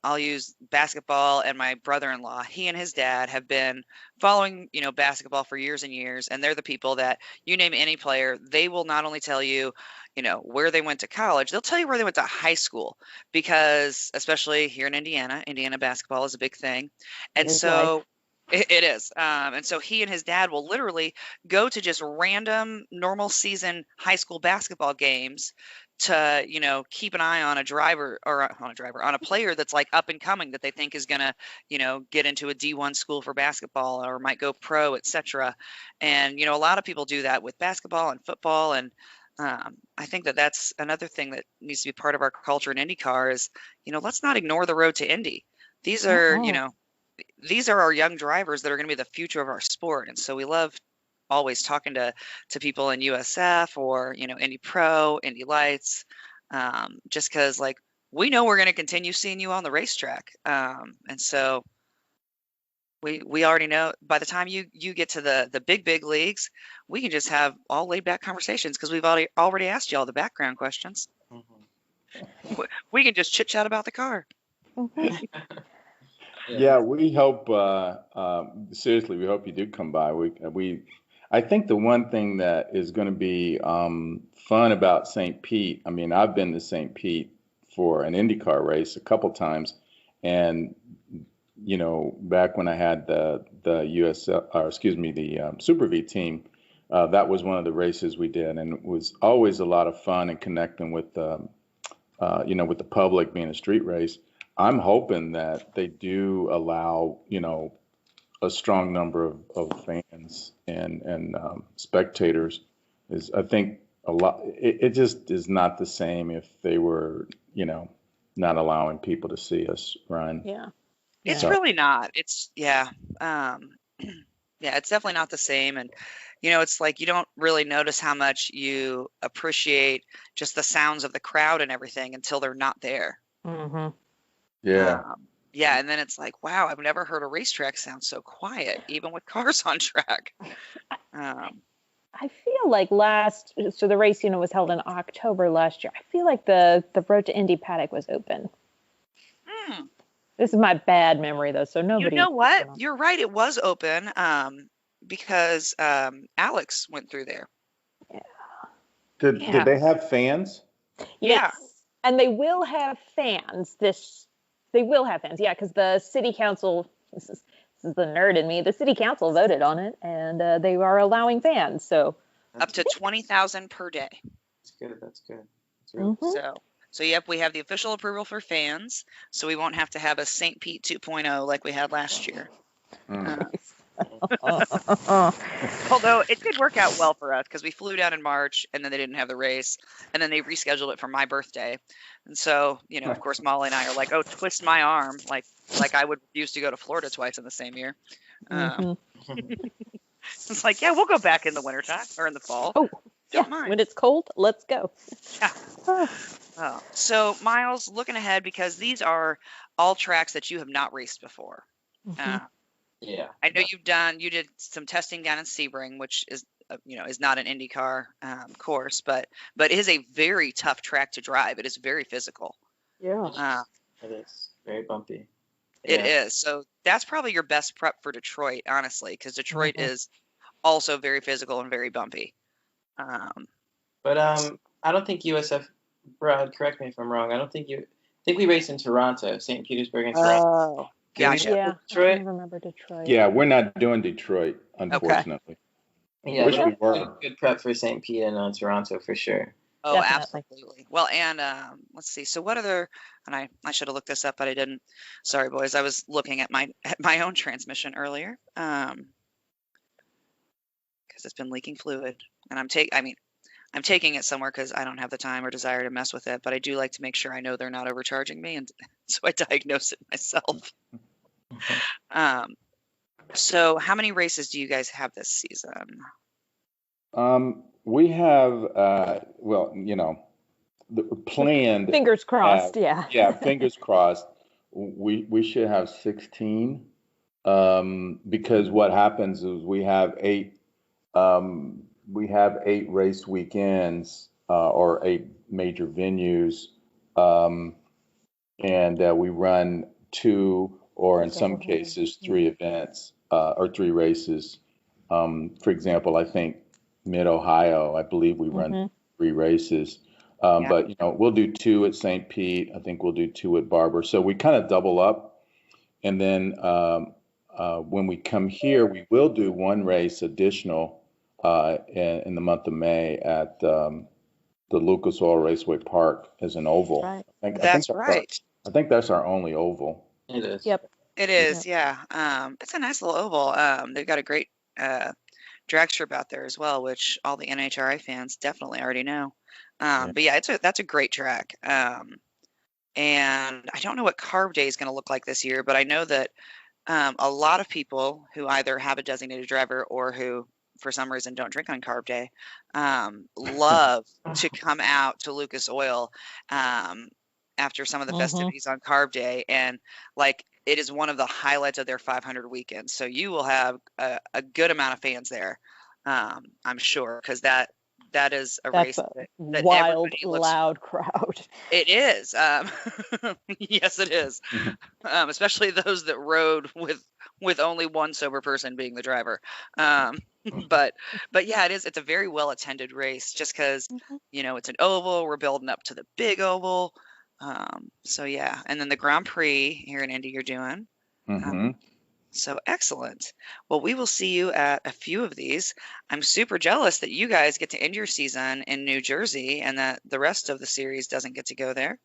I'll use basketball, and my brother-in-law, he and his dad have been following, basketball for years and years. And they're the people that you name any player, they will not only tell you, where they went to college, they'll tell you where they went to high school, because especially here in Indiana basketball is a big thing. And It is so it is. And so he and his dad will literally go to just random normal season high school basketball games to keep an eye on a player that's like up and coming that they think is gonna get into a D1 school for basketball or might go pro, etc. And a lot of people do that with basketball and football, and I think that's another thing that needs to be part of our culture in IndyCar is let's not ignore the road to Indy. These are these are our young drivers that are going to be the future of our sport, and so we love always talking to people in USF or Indy Pro, Indy Lights, just because like we know we're going to continue seeing you on the racetrack, and so We already know by the time you get to the big leagues, we can just have all laid back conversations because we've already asked you all the background questions. We can just chit chat about the car. Yeah, we hope, seriously, we hope you do come by. I think the one thing that is going to be fun about St. Pete, I mean, I've been to St. Pete for an IndyCar race a couple times, and back when I had the Super V team, that was one of the races we did, and it was always a lot of fun and connecting with with the public, being a street race. I'm hoping that they do allow, a strong number of fans and spectators. I think a lot. It just is not the same if they were, not allowing people to see us run. Yeah. It's So, really not. It's yeah. Yeah, it's definitely not the same. And it's like you don't really notice how much you appreciate just the sounds of the crowd and everything until they're not there. Mm-hmm. yeah. Yeah, and then it's like, wow, I've never heard a racetrack sound so quiet, even with cars on track. I feel like so the race, was held in October last year. I feel like the Road to Indy paddock was open. This is my bad memory, though, so nobody. You know what? You're right. It was open because Alex went through there. Yeah. Did they have fans? Yes. Yeah. And they will have fans. They will have fans, yeah, because the city council, this is the nerd in me, the city council voted on it, and they are allowing fans, so. Up to 20,000 per day. That's good. That's really So yep, we have the official approval for fans, so we won't have to have a St. Pete 2.0 like we had last year. Although it did work out well for us because we flew down in March and then they didn't have the race and then they rescheduled it for my birthday. And so, of course, Molly and I are like, oh, twist my arm. Like I would refuse to go to Florida twice in the same year. It's like, yeah, we'll go back in the wintertime or in the fall. Oh, don't mind. When it's cold, let's go. Yeah. So Myles, looking ahead, because these are all tracks that you have not raced before. Yeah. I know you did some testing down in Sebring, which is, is not an IndyCar course, but it is a very tough track to drive. It is very physical. Yeah. It is very bumpy. It is. So that's probably your best prep for Detroit, honestly, because Detroit is also very physical and very bumpy. But I don't think USF, Brad, correct me if I'm wrong. I think we raced in Toronto, St. Petersburg and Toronto. Oh, gotcha. Yeah, Detroit? I remember Detroit. Yeah, we're not doing Detroit, unfortunately. Okay. Yeah, wish we were. Good prep for St. Pete and Toronto for sure. Oh, Definitely. absolutely. Well, and let's see. So what other? And I should have looked this up, but I didn't. Sorry, boys. I was looking at my own transmission earlier, because it's been leaking fluid, and I'm taking it somewhere because I don't have the time or desire to mess with it. But I do like to make sure I know they're not overcharging me, and so I diagnose it myself. So how many races do you guys have this season? We have, the planned. Fingers crossed, yeah. Yeah, fingers crossed. We should have 16, because what happens is we have 8 race weekends, or 8 major venues, and we run 2 or in some cases 3 events, or 3 races. For example, I think Mid-Ohio, I believe we run 3 races. But we'll do 2 at St. Pete. I think we'll do 2 at Barber. So we kind of double up. And then when we come here, we will do 1 race additional in the month of May at the Lucas Oil Raceway Park as an oval. Right. That's right. I think that's our only oval. It is. Yep. It is, yeah. It's a nice little oval. They've got a great drag strip out there as well, which all the NHRA fans definitely already know. But yeah, that's a great track. And I don't know what Carb Day is going to look like this year, but I know that a lot of people who either have a designated driver or who, for some reason, don't drink on Carb Day, love to come out to Lucas Oil after some of the festivities on Carb Day. And like it is one of the highlights of their 500 weekends. So you will have a good amount of fans there, I'm sure, because that is a race That's a that wild, everybody looks. loud crowd. It is. Yes, it is. Especially those that rode with only one sober person being the driver. But yeah, it is. It's a very well attended race, just because it's an oval. We're building up to the big oval. So yeah, and then the Grand Prix here in Indy you're doing. Mm-hmm. So excellent. Well, we will see you at a few of these. I'm super jealous that you guys get to end your season in New Jersey and that the rest of the series doesn't get to go there.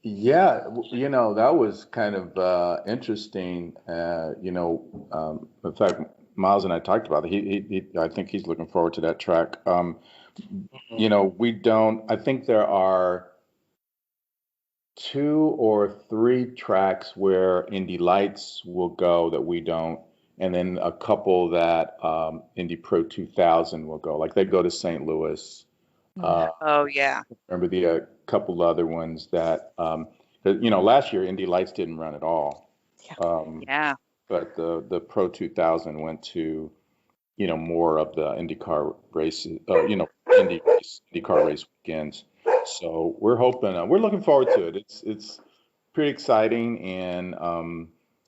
Yeah, that was kind of interesting. In fact, Miles and I talked about it. I think he's looking forward to that track. We don't. I think there are 2 or 3 tracks where Indy Lights will go that we don't, and then a couple that Indy Pro 2000 will go. Like they go to St. Louis. Oh yeah. Remember the couple other ones that last year Indy Lights didn't run at all. Yeah. But the Pro 2000 went to more of the IndyCar races, IndyCar race weekends. So we're hoping, we're looking forward to it. It's pretty exciting, and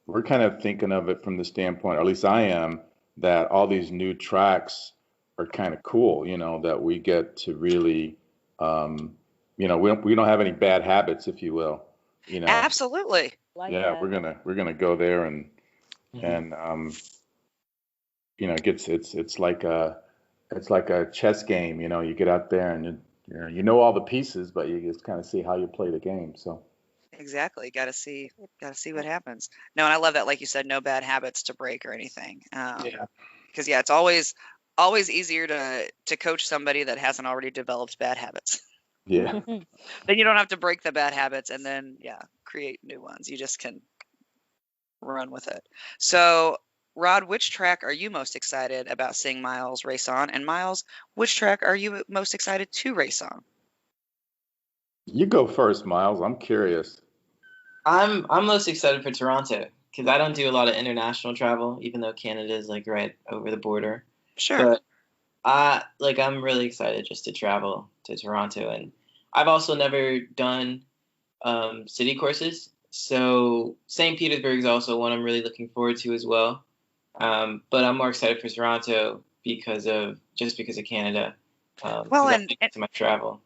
we're kind of thinking of it from the standpoint, or at least I am, that all these new tracks are kind of cool. That we get to really, we don't have any bad habits, if you will. Absolutely. Yeah, we're gonna go there and it's like a chess game. You get out there and you know all the pieces, but you just kind of see how you play the game. So exactly, got to see what happens. No, and I love that, like you said, no bad habits to break or anything. Because it's always easier to coach somebody that hasn't already developed bad habits. Yeah. Then you don't have to break the bad habits and then create new ones. You just can run with it. So Rod, which track are you most excited about seeing Myles race on? And Myles, which track are you most excited to race on? You go first, Myles. I'm curious. I'm most excited for Toronto because I don't do a lot of international travel, even though Canada is like right over the border. Sure. But I'm really excited just to travel to Toronto, and I've also never done city courses, so St. Petersburg is also one I'm really looking forward to as well. But I'm more excited for Toronto because of Canada. Well, and to my travel.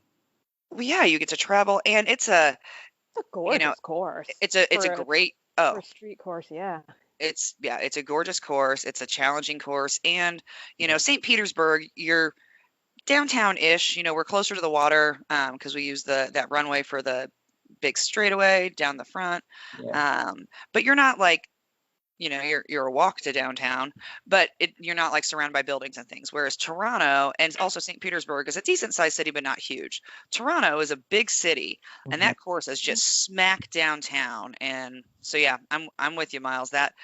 Well, yeah, you get to travel, and it's a gorgeous course. It's a great for a street course, yeah. It's a gorgeous course. It's a challenging course, and St. Petersburg, you're downtown-ish. We're closer to the water because we use that runway for the big straightaway down the front. Yeah. But you're not like you're a walk to downtown, but you're not like surrounded by buildings and things. Whereas Toronto and also St. Petersburg is a decent sized city, but not huge. Toronto is a big city, and that course is just smack downtown. And so, yeah, I'm with you, Myles. That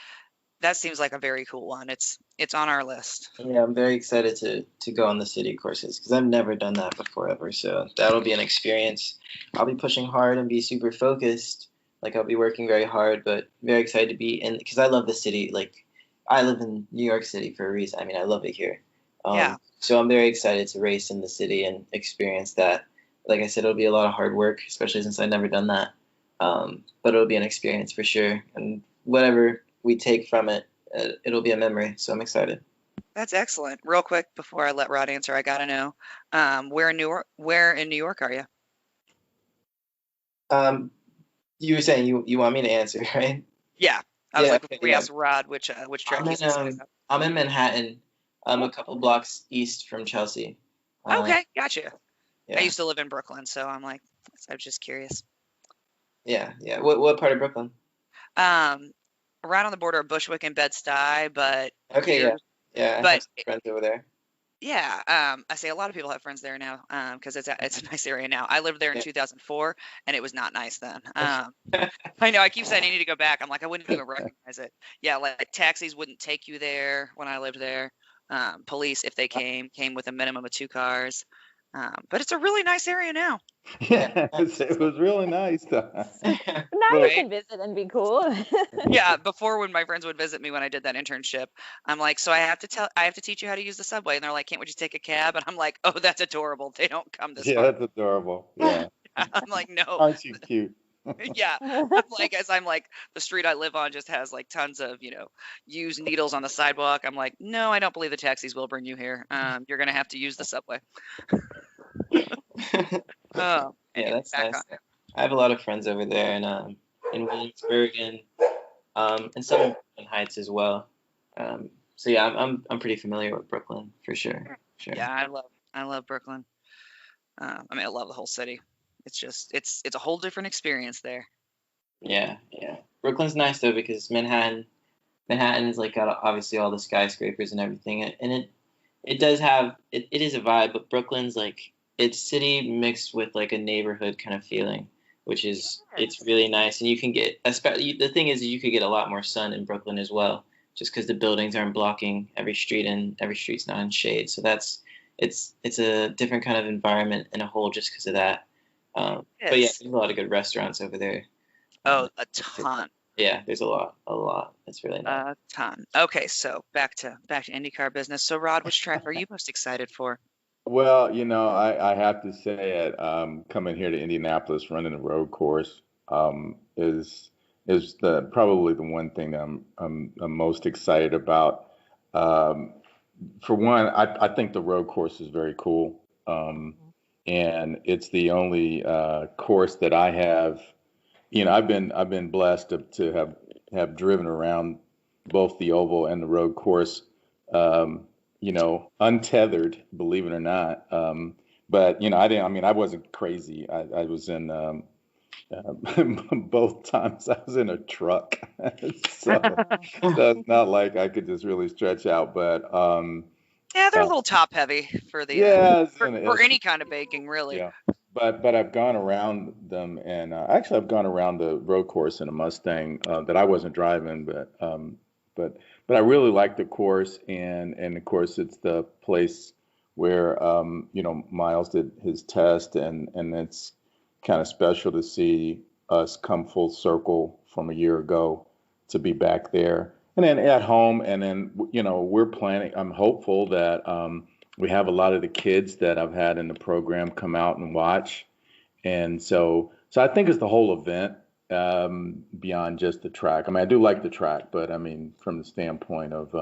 seems like a very cool one. It's on our list. Yeah, I'm very excited to go on the city courses because I've never done that before ever. So that'll be an experience. I'll be pushing hard and be super focused. I'll be working very hard, but very excited to be in because I love the city. I live in New York City for a reason. I mean, I love it here. So I'm very excited to race in the city and experience that. Like I said, it'll be a lot of hard work, especially since I've never done that. But it'll be an experience for sure. And whatever we take from it, it'll be a memory. So I'm excited. That's excellent. Real quick before I let Rod answer, I gotta know, where in New York are you? You were saying you want me to answer, right? Yeah. I was we asked Rod which track he's excited about. I'm in Manhattan, a couple blocks east from Chelsea. Okay, gotcha. Yeah. I used to live in Brooklyn, so I'm just curious. Yeah. What part of Brooklyn? Right on the border of Bushwick and Bed-Stuy, but okay, yeah. I have some friends over there. Yeah, I say a lot of people have friends there now because it's a nice area now. I lived there in 2004, and it was not nice then. I know I keep saying I need to go back. I'm like I wouldn't even recognize it. Yeah, like taxis wouldn't take you there when I lived there. Police, if they came with a minimum of 2 cars. But it's a really nice area now. Yeah, it was really nice. Now you Right? can visit and be cool. Yeah, before when my friends would visit me when I did that internship, I'm like, so I have to teach you how to use the subway, and they're like, can't we just take a cab? And I'm like, oh, that's adorable. They don't come this Yeah, far. that's adorable. Yeah. I'm like, no, Aren't you cute? yeah. I'm like, the street I live on just has like tons of, used needles on the sidewalk. I'm like, no, I don't believe the taxis will bring you here. You're gonna have to use the subway. Oh, Yeah, anyway, that's back nice. on. I have a lot of friends over there in Williamsburg and some in Brooklyn Heights as well. So yeah, I'm pretty familiar with Brooklyn for sure. Sure. Yeah, I love Brooklyn. I love the whole city. It's just it's a whole different experience there. Yeah, yeah. Brooklyn's nice though because Manhattan is like got obviously all the skyscrapers and everything, and it does have it is a vibe, but Brooklyn's like it's city mixed with like a neighborhood kind of feeling, which is it's really nice, and you can get especially the thing is you could get a lot more sun in Brooklyn as well, just because the buildings aren't blocking every street and every street's not in shade, so it's a different kind of environment in a whole just because of that. But yeah, Yes. there's a lot of good restaurants over there. Oh, a ton. Yeah, there's a lot. It's really nice. A ton. Okay, so back to IndyCar business. So Rod, which track are you most excited for? Well, I have to say it, coming here to Indianapolis, running a road course, is probably the one thing that I'm most excited about. Um, for one, I think the road course is very cool. And it's the only course that I have. I've been blessed to have driven around both the oval and the road course, untethered, believe it or not. But I didn't. I mean, I wasn't crazy. I was in both times. I was in a truck, so it's not like I could just really stretch out. But Yeah, they're a uh, little top heavy for the yeah, for any kind of baking, really. yeah. But I've gone around them, and actually I've gone around the road course in a Mustang that I wasn't driving, but but I really like the course, and of course it's the place where Myles did his test, and it's kind of special to see us come full circle from a year ago to be back there, and then at home, and then we're planning. I'm hopeful that. We have a lot of the kids that I've had in the program come out and watch. And so I think it's the whole event, beyond just the track. I mean, I do like the track, but I mean, from the standpoint of,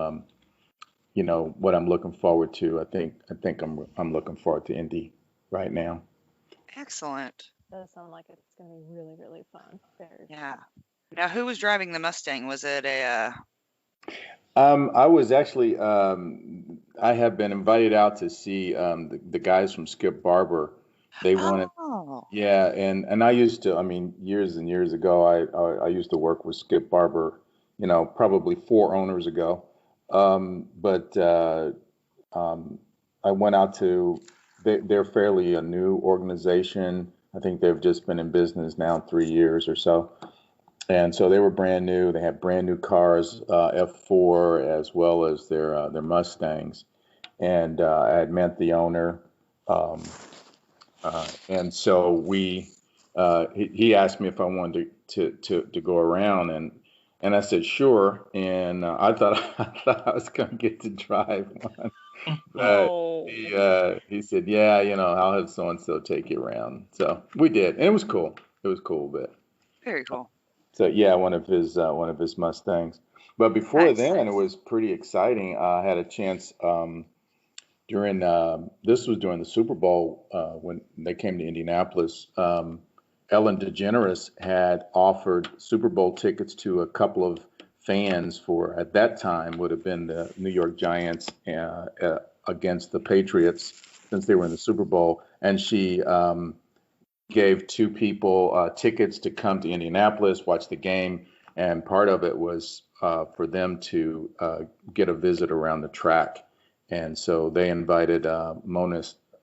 what I'm looking forward to, I think I'm looking forward to Indy right now. Excellent. Does sound like it's going to be really, really fun. Very Yeah. Now, who was driving the Mustang? Was it a I was actually, I have been invited out to see the guys from Skip Barber. They wanted, Oh, yeah, and I used to, I mean, years and years ago, I used to work with Skip Barber, probably four owners ago. But I went out to, they're fairly a new organization. I think they've just been in business now 3 years or so. And so they were brand new. They had brand new cars, F4 as well as their Mustangs. And I had met the owner, um, and so he asked me if I wanted to go around, and I said sure. And I thought I thought I was gonna get to drive one, but Oh, he said, yeah, I'll have so and so take you around. So we did, and it was cool. It was cool, but. very cool. So yeah, one of his Mustangs. But before Nice. then, it was pretty exciting. I had a chance during this was during the Super Bowl when they came to Indianapolis. Ellen DeGeneres had offered Super Bowl tickets to a couple of fans for at that time would have been the New York Giants against the Patriots since they were in the Super Bowl, and she gave two people tickets to come to Indianapolis, watch the game, and part of it was for them to get a visit around the track. And so they invited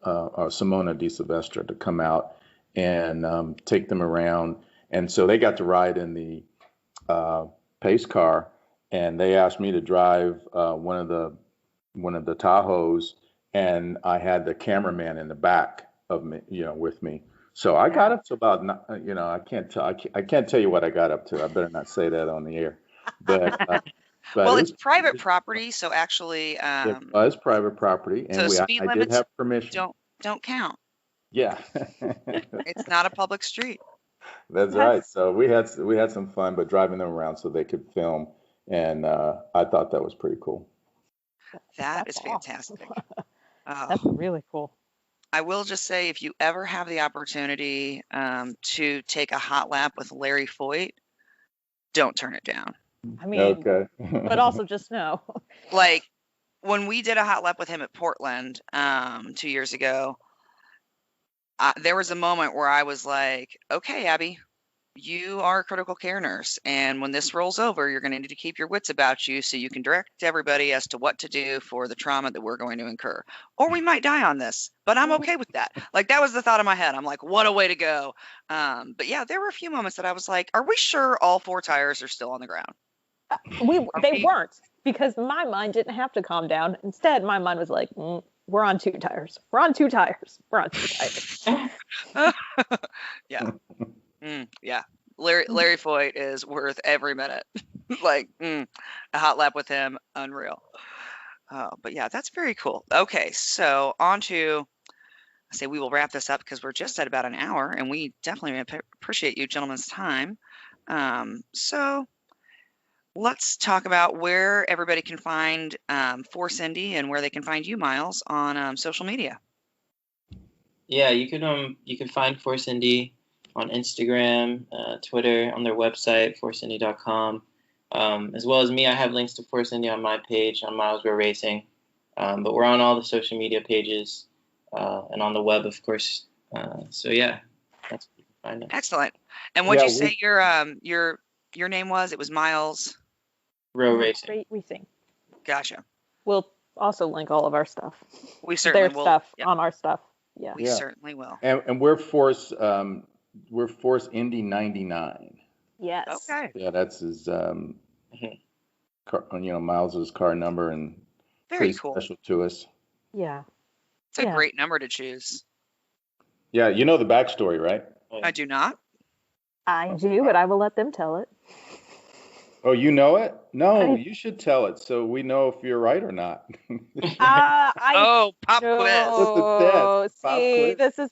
Simona Di Silvestre to come out and take them around. And so they got to ride in the pace car, and they asked me to drive one of the Tahoes, and I had the cameraman in the back of me, with me. So I got up to about, I can't tell you what I got up to. I better not say that on the air. But Well, it it's was private property, so actually, it was private property, so and speed I did limits have permission. don't count. Yeah, It's not a public street. that's right. So we had some fun, but driving them around so they could film, and I thought that was pretty cool. That That's is awesome. fantastic. That's really cool. I will just say, if you ever have the opportunity to take a hot lap with Larry Foyt, don't turn it down. I mean, Okay. but also just know. Like when we did a hot lap with him at Portland 2 years ago, there was a moment where I was like, okay, Abby, you are a critical care nurse. And when this rolls over, you're going to need to keep your wits about you so you can direct everybody as to what to do for the trauma that we're going to incur. Or we might die on this, but I'm okay with that. Like, that was the thought in my head. I'm like, what a way to go. But yeah, there were a few moments that I was like, are we sure all 4 tires are still on the ground? They weren't, because my mind didn't have to calm down. Instead, my mind was like, we're on 2 tires. We're on 2 tires. We're on 2 tires. Yeah. Yeah. Larry Foyt is worth every minute. Like, a hot lap with him, unreal. But yeah, that's very cool. Okay, so on to, I say we will wrap this up because we're just at about an hour, and we definitely appreciate you gentlemen's time. So let's talk about where everybody can find Force Indy and where they can find you, Myles, on social media. Yeah, you can find Force Indy on Instagram, Twitter, on their website, forceindy.com. As well as me, I have links to Force Indy on my page on Myles Rowe Racing. But we're on all the social media pages and on the web, of course. So yeah, that's where you can find us. Excellent. And what'd you say your name was? It was Myles Rowe Racing. Racing. Gotcha. We'll also link all of our stuff. We certainly Their will. stuff Yep. on our stuff. Yeah. We certainly will. And we're Force Indy 99. Yes. Okay. Yeah, that's his Miles's car number, and Very pretty cool. special to us. Yeah. It's a great number to choose. Yeah, you know the backstory, right? I do not. I do, but I will let them tell it. Oh, you know it? No, you should tell it so we know if you're right or not. Pop quiz. Oh, see, this is.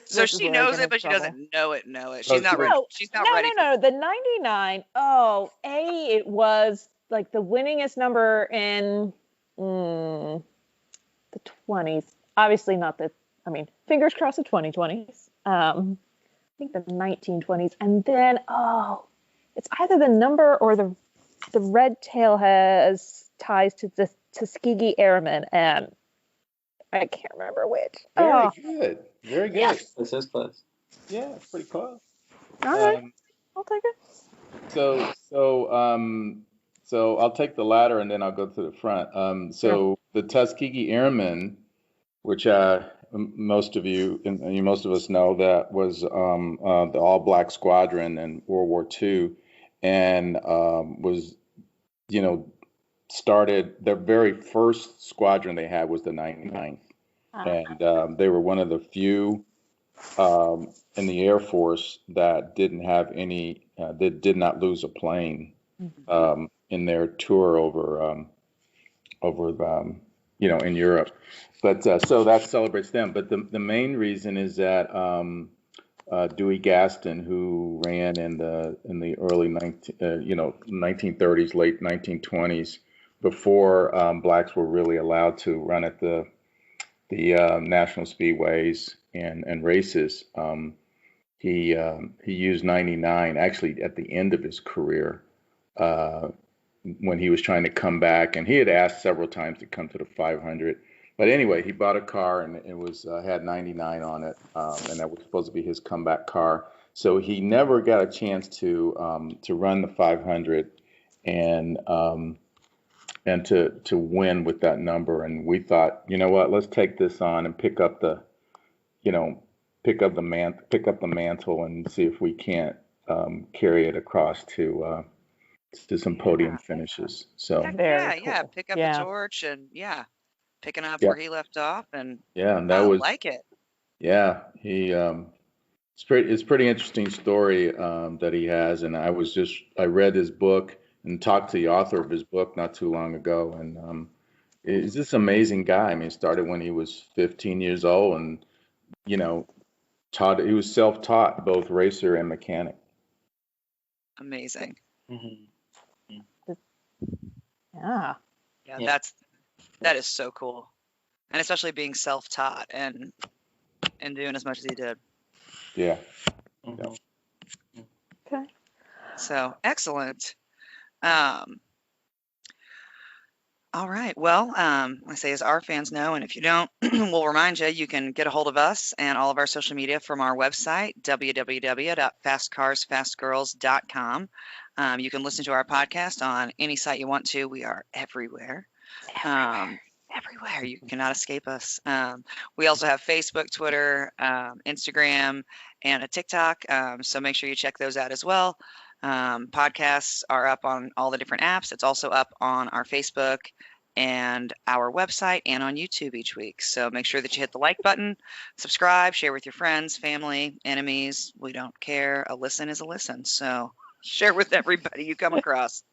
So she knows it, but she doesn't know it. She's not ready. She's not ready. No. The 99. Oh, it was like the winningest number in the 20s. Obviously not fingers crossed the 2020s. I think the 1920s. And then, it's either the number or the red tail has ties to the Tuskegee Airmen, and I can't remember which. Very good. Very good. Yes. This is close. Yeah, it's pretty close. All right. I'll take it. So I'll take the latter and then I'll go to the front. The Tuskegee Airmen, which most of us know, that was the all-black squadron in World War II, and was, started, their very first squadron they had was the 99. And they were one of the few in the Air Force that didn't have any, that did not lose a plane in their tour over in Europe. But so that celebrates them. But the main reason is that Dewey Gaston, who ran in the early 1930s, late 1920s, before blacks were really allowed to run at the national speedways and races. He used 99 actually at the end of his career when he was trying to come back, and he had asked several times to come to the 500. But anyway, he bought a car and it was had 99 on it, and that was supposed to be his comeback car. So he never got a chance to run the 500 and to win with that number. And we thought, you know what, let's take this on and pick up the mantle and see if we can't carry it across to some podium finishes. So pick up the torch, and picking up Yeah. where he left off, and Yeah, and I that was like it. yeah. It's pretty interesting story that he has, and I read his book and talked to the author of his book not too long ago, and he's this amazing guy. I mean, he started when he was 15 years old, and you know, he was self-taught, both racer and mechanic. Amazing. Mhm. Yeah. Yeah, Yeah. that is so cool, and especially being self-taught and doing as much as he did. Yeah. Mhm. Okay. So excellent. Um, all right. Well, I say as our fans know, and if you don't, we'll remind you, you can get a hold of us and all of our social media from our website, www.fastcarsfastgirls.com. You can listen to our podcast on any site you want to. We are everywhere. Everywhere. You cannot escape us. We also have Facebook, Twitter, Instagram, and a TikTok. So make sure you check those out as well. Podcasts are up on all the different apps. It's also up on our Facebook and our website and on YouTube each week. So make sure that you hit the like button, subscribe, share with your friends, family, enemies. We don't care. A listen is a listen. So share with everybody you come across.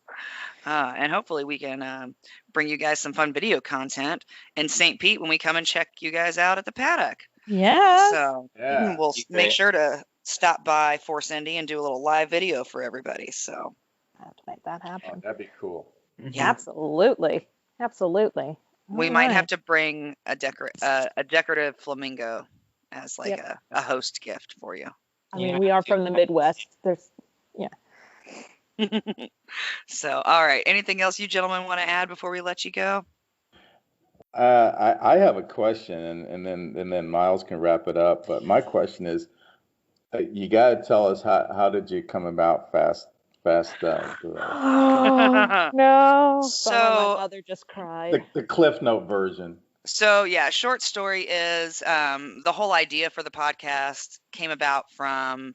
And hopefully we can bring you guys some fun video content in St. Pete when we come and check you guys out at the paddock. Yes. So Yeah. we'll Be make great. sure to stop by Force Indy and do a little live video for everybody. So I have to make that Oh, happen. that'd be cool. Mhm. yeah, Absolutely. Absolutely. we All might right. have to bring a decorative flamingo as like Yep. a host gift for you. I You mean, have we are to. from the Midwest. There's So all right, anything else you gentlemen want to add before we let you go? I have a question, and then Miles can wrap it up. But my question is, you got to tell us how did you come about fast girls? oh no. So- Bummer, my mother just cried. The Cliff Note version. So yeah, short story is the whole idea for the podcast came about from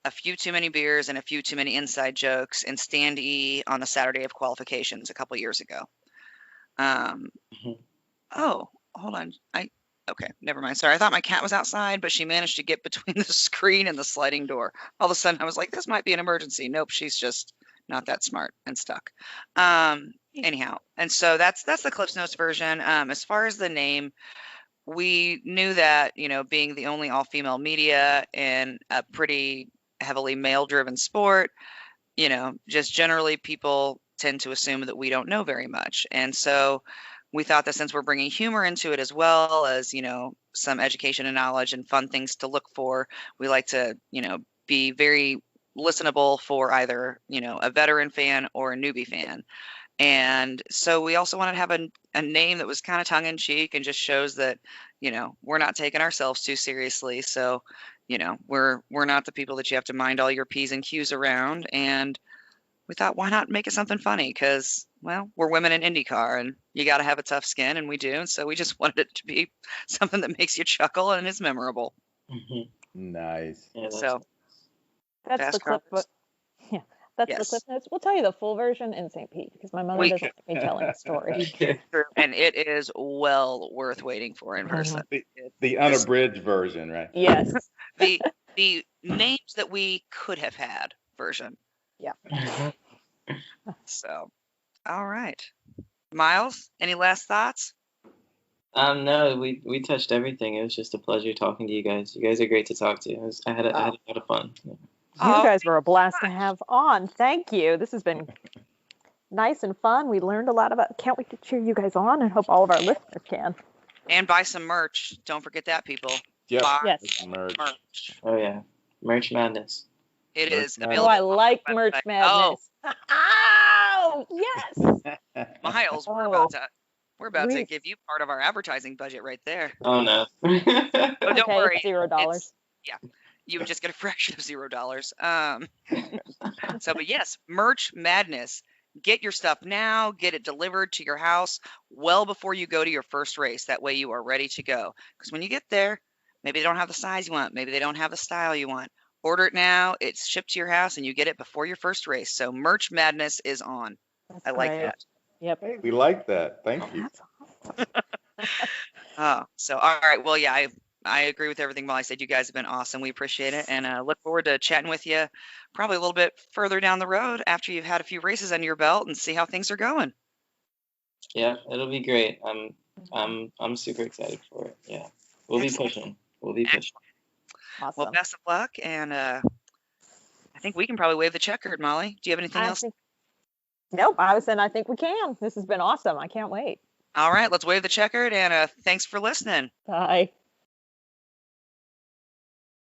a few too many beers and a few too many inside jokes in Stand E on the Saturday of qualifications a couple years ago. Mhm. Oh, hold on. Okay, never mind. Sorry, I thought my cat was outside, but she managed to get between the screen and the sliding door. All of a sudden, I was like, this might be an emergency. Nope, she's just not that smart and stuck. Anyhow, and so that's the Cliff's Notes version. As far as the name, we knew that, being the only all-female media in a pretty heavily male-driven sport, just generally people tend to assume that we don't know very much. And so we thought that since we're bringing humor into it as well as, some education and knowledge and fun things to look for, we like to, be very listenable for either, a veteran fan or a newbie fan. And so we also wanted to have a name that was kind of tongue in cheek and just shows that, we're not taking ourselves too seriously. So, we're not the people that you have to mind all your P's and Q's around. And we thought, why not make it something funny? Because, well, we're women in IndyCar and you got to have a tough skin, and we do. And so we just wanted it to be something that makes you chuckle and is memorable. Mhm. Nice. Yeah, that's So That's Fast the clip. cars. Yeah, that's the Yes. Cliff Notes. We'll tell you the full version in St. Pete because my mother We- doesn't like me telling the story. okay. true, and it is well worth waiting for in person. The unabridged version, right? Yes. The names that we could have had version. Mhm. So, all right. Miles, any last thoughts? No, we touched everything. It was just a pleasure talking to you guys. You guys are great to talk to. I had a lot of fun. Yeah. You Oh, guys were a blast to have on. Thank you. This has been nice and fun. We learned a lot about. Can't wait to cheer you guys on, and hope all of our listeners can. and buy some merch. Don't forget that, people. Yep. Buy Yes. merch. Oh yeah, Merch Madness. It Merch is Madness. Oh, available. I on the like website. Merch Madness. Oh, yes. Miles, we're Oh. about to We- give you part of our advertising budget right there. Oh no. But don't Okay, worry. it's $0. You would just get a fraction of $0. But yes, Merch Madness. Get your stuff now. Get it delivered to your house well before you go to your first race. That way you are ready to go. Because when you get there, maybe they don't have the size you want. Maybe they don't have the style you want. Order it now. It's shipped to your house, and you get it before your first race. So Merch Madness is on. That's I like great. that. Yep. Hey, we like that. Thank you. That's awesome. Oh, so all right. Well, yeah, I agree with everything Molly said. You guys have been awesome. We appreciate it, and look forward to chatting with you probably a little bit further down the road after you've had a few races under your belt and see how things are going. Yeah, it'll be great. I'm super excited for it. Yeah, we'll be Excellent. pushing. We'll be pushing. Awesome. Well, best of luck, and I think we can probably wave the checkered, Molly. Do you have anything else? Nope. I was saying I think we can. This has been awesome. I can't wait. All right, let's wave the checkered, and thanks for listening. Bye.